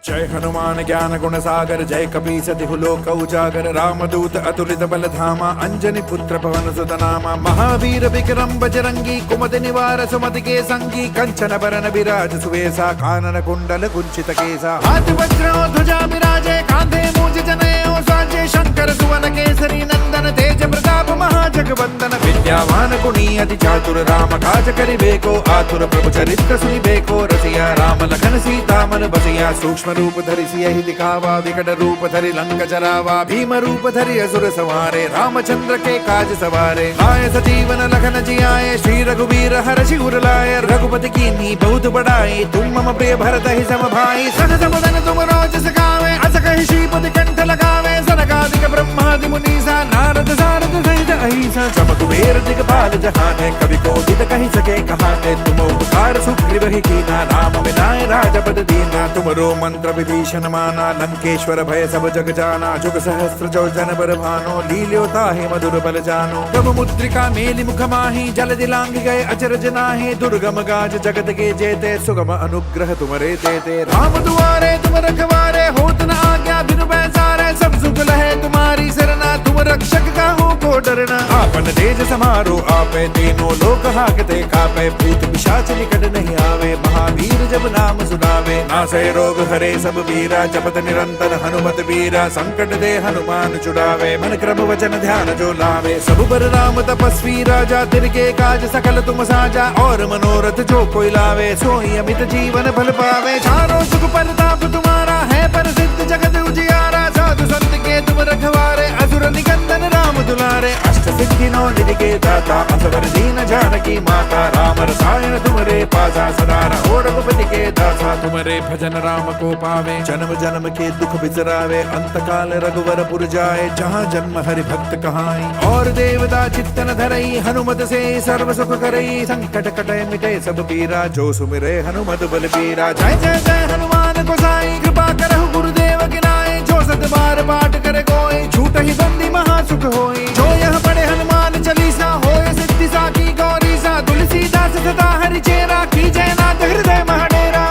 जय हनुमान ज्ञान गुण सागर, जय कपीस तिहु लोक उजागर, रामदूत अतुलित बल धामा, अंजनी पुत्र पवन सुत नामा, महावीर विक्रम बजरंगी, कुमति निवार सुमति के संगी, कंचन बरन विराज सुवेसा, कानन कुंडल कुंचित केसा, हाथ वज्र ध्वजा विराजे, कांधे मूज जनेऊ साजे, शंकर सुवन केसरी नंदन, तेज प्रताप महाजगवंदन, विद्यावान गुणी अति चातुर, राम काज करिबेको आतुर, प्रभु चरित्र सुनिबेको रसिया, राम लखन सीता मन बसिया, सूक्ष्म रूप धरि सियहि दिखावा, विकट रूप धरि लंक जरावा, भीम रूप धरि असुर संहारे, रामचंद्र के काज सवारे, आए सजीवन लखन जियाए, श्री रघुवीर हर्षि उर लाए, रघुपति कीन्ही बहुत बड़ाई, तुम मम प्रिय भरत ही सम भाई, सहस बदन तुम रोज सखावे, अस कहि श्रीपति कंठ लगावे, सनकादिक ब्रह्मादि मुनीसा, नारद सारद सहित अहिसा, सब कुबेर दिगपाल जहाने, कवि को दिद कहि सके कहाने, तुम उपकार सुग्रीव ही कीना, राम मिलाए राजपद दीना, तुमरो मंत्र विभीषण माना, लंकेश्वर भय सब जग जाना, जुग सहस्त्र जो जन बर भानो, लील्यो ताहि मधुर बल जानो, प्रभु मुद्रिका मेलि मुख माहि, जल दिलांग गए अचरज नाहि, दुर्गम गाज जगत के जेते, सुगम अनुग्रह तुमरे देते, राम दुआरे तुम रखवारे, होत न आज्ञा बिनु पैसारे, सब सुख लहे तुम्हारी सरना, तुम रक्षक काहू को डरना, आपन तेज समारो आपे, तीनों लोक हाकते कापे, भूत पिशाच निकट नहीं आवे, महावीर जब नाम सुनावे, नासै रोग हरे सब वीरा, जपत निरंतर हनुमत वीरा, संकट दे हनुमान छुड़ावे, मन क्रम वचन ध्यान जो लावे, सब पर राम तपस्वी राजा, तिनके काज सकल तुम साजा, और मनोरथ जो कोई लावे, सोई अमित जीवन फल पावे, चारों सुख परताप तुम्हारा है, प्रसिद्ध जगत उजियारा, साधु संत के तुम रखवारे, असुर निकंदन राम दुलारे, अष्ट सिद्धि नौ निधि के दाता, असवर दीन जानकी माता, राम रसायन तुमरे पासा, सदा रहो रघुपति के दासा, तुमरे भजन राम को पावे, जन्म जन्म के दुख बिसरावे, अंत काल रघुवर पुर जाए, जहाँ जन्म हरि भक्त कहाई, और देवता चित्तन धरई, हनुमत से सर्व सुख करई, संकट कटे मिटे सब पीरा, जो सुमिरे हनुमत बल पीरा, जय जय जय हनुमान गोसाई, कृपा करहु गुरुदेव की नाई, जो सत बार पाठ करे कोई, छूट ही बंदी महा सुख होई, जो यह पढ़े हनुमान चालीसा, होय सिद्धि साकी गौरी सा, तुलसीदास सदा हरि चेरा, की जय नाथ हृदय महडेरा।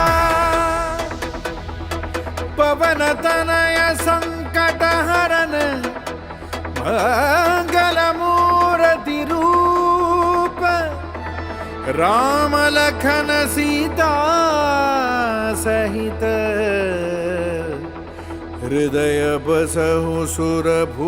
पवन तनय संकट हरन, मंगल मूर्ति रूप, राम लखन सीता सहित, हृदय बसहु सुरभूप।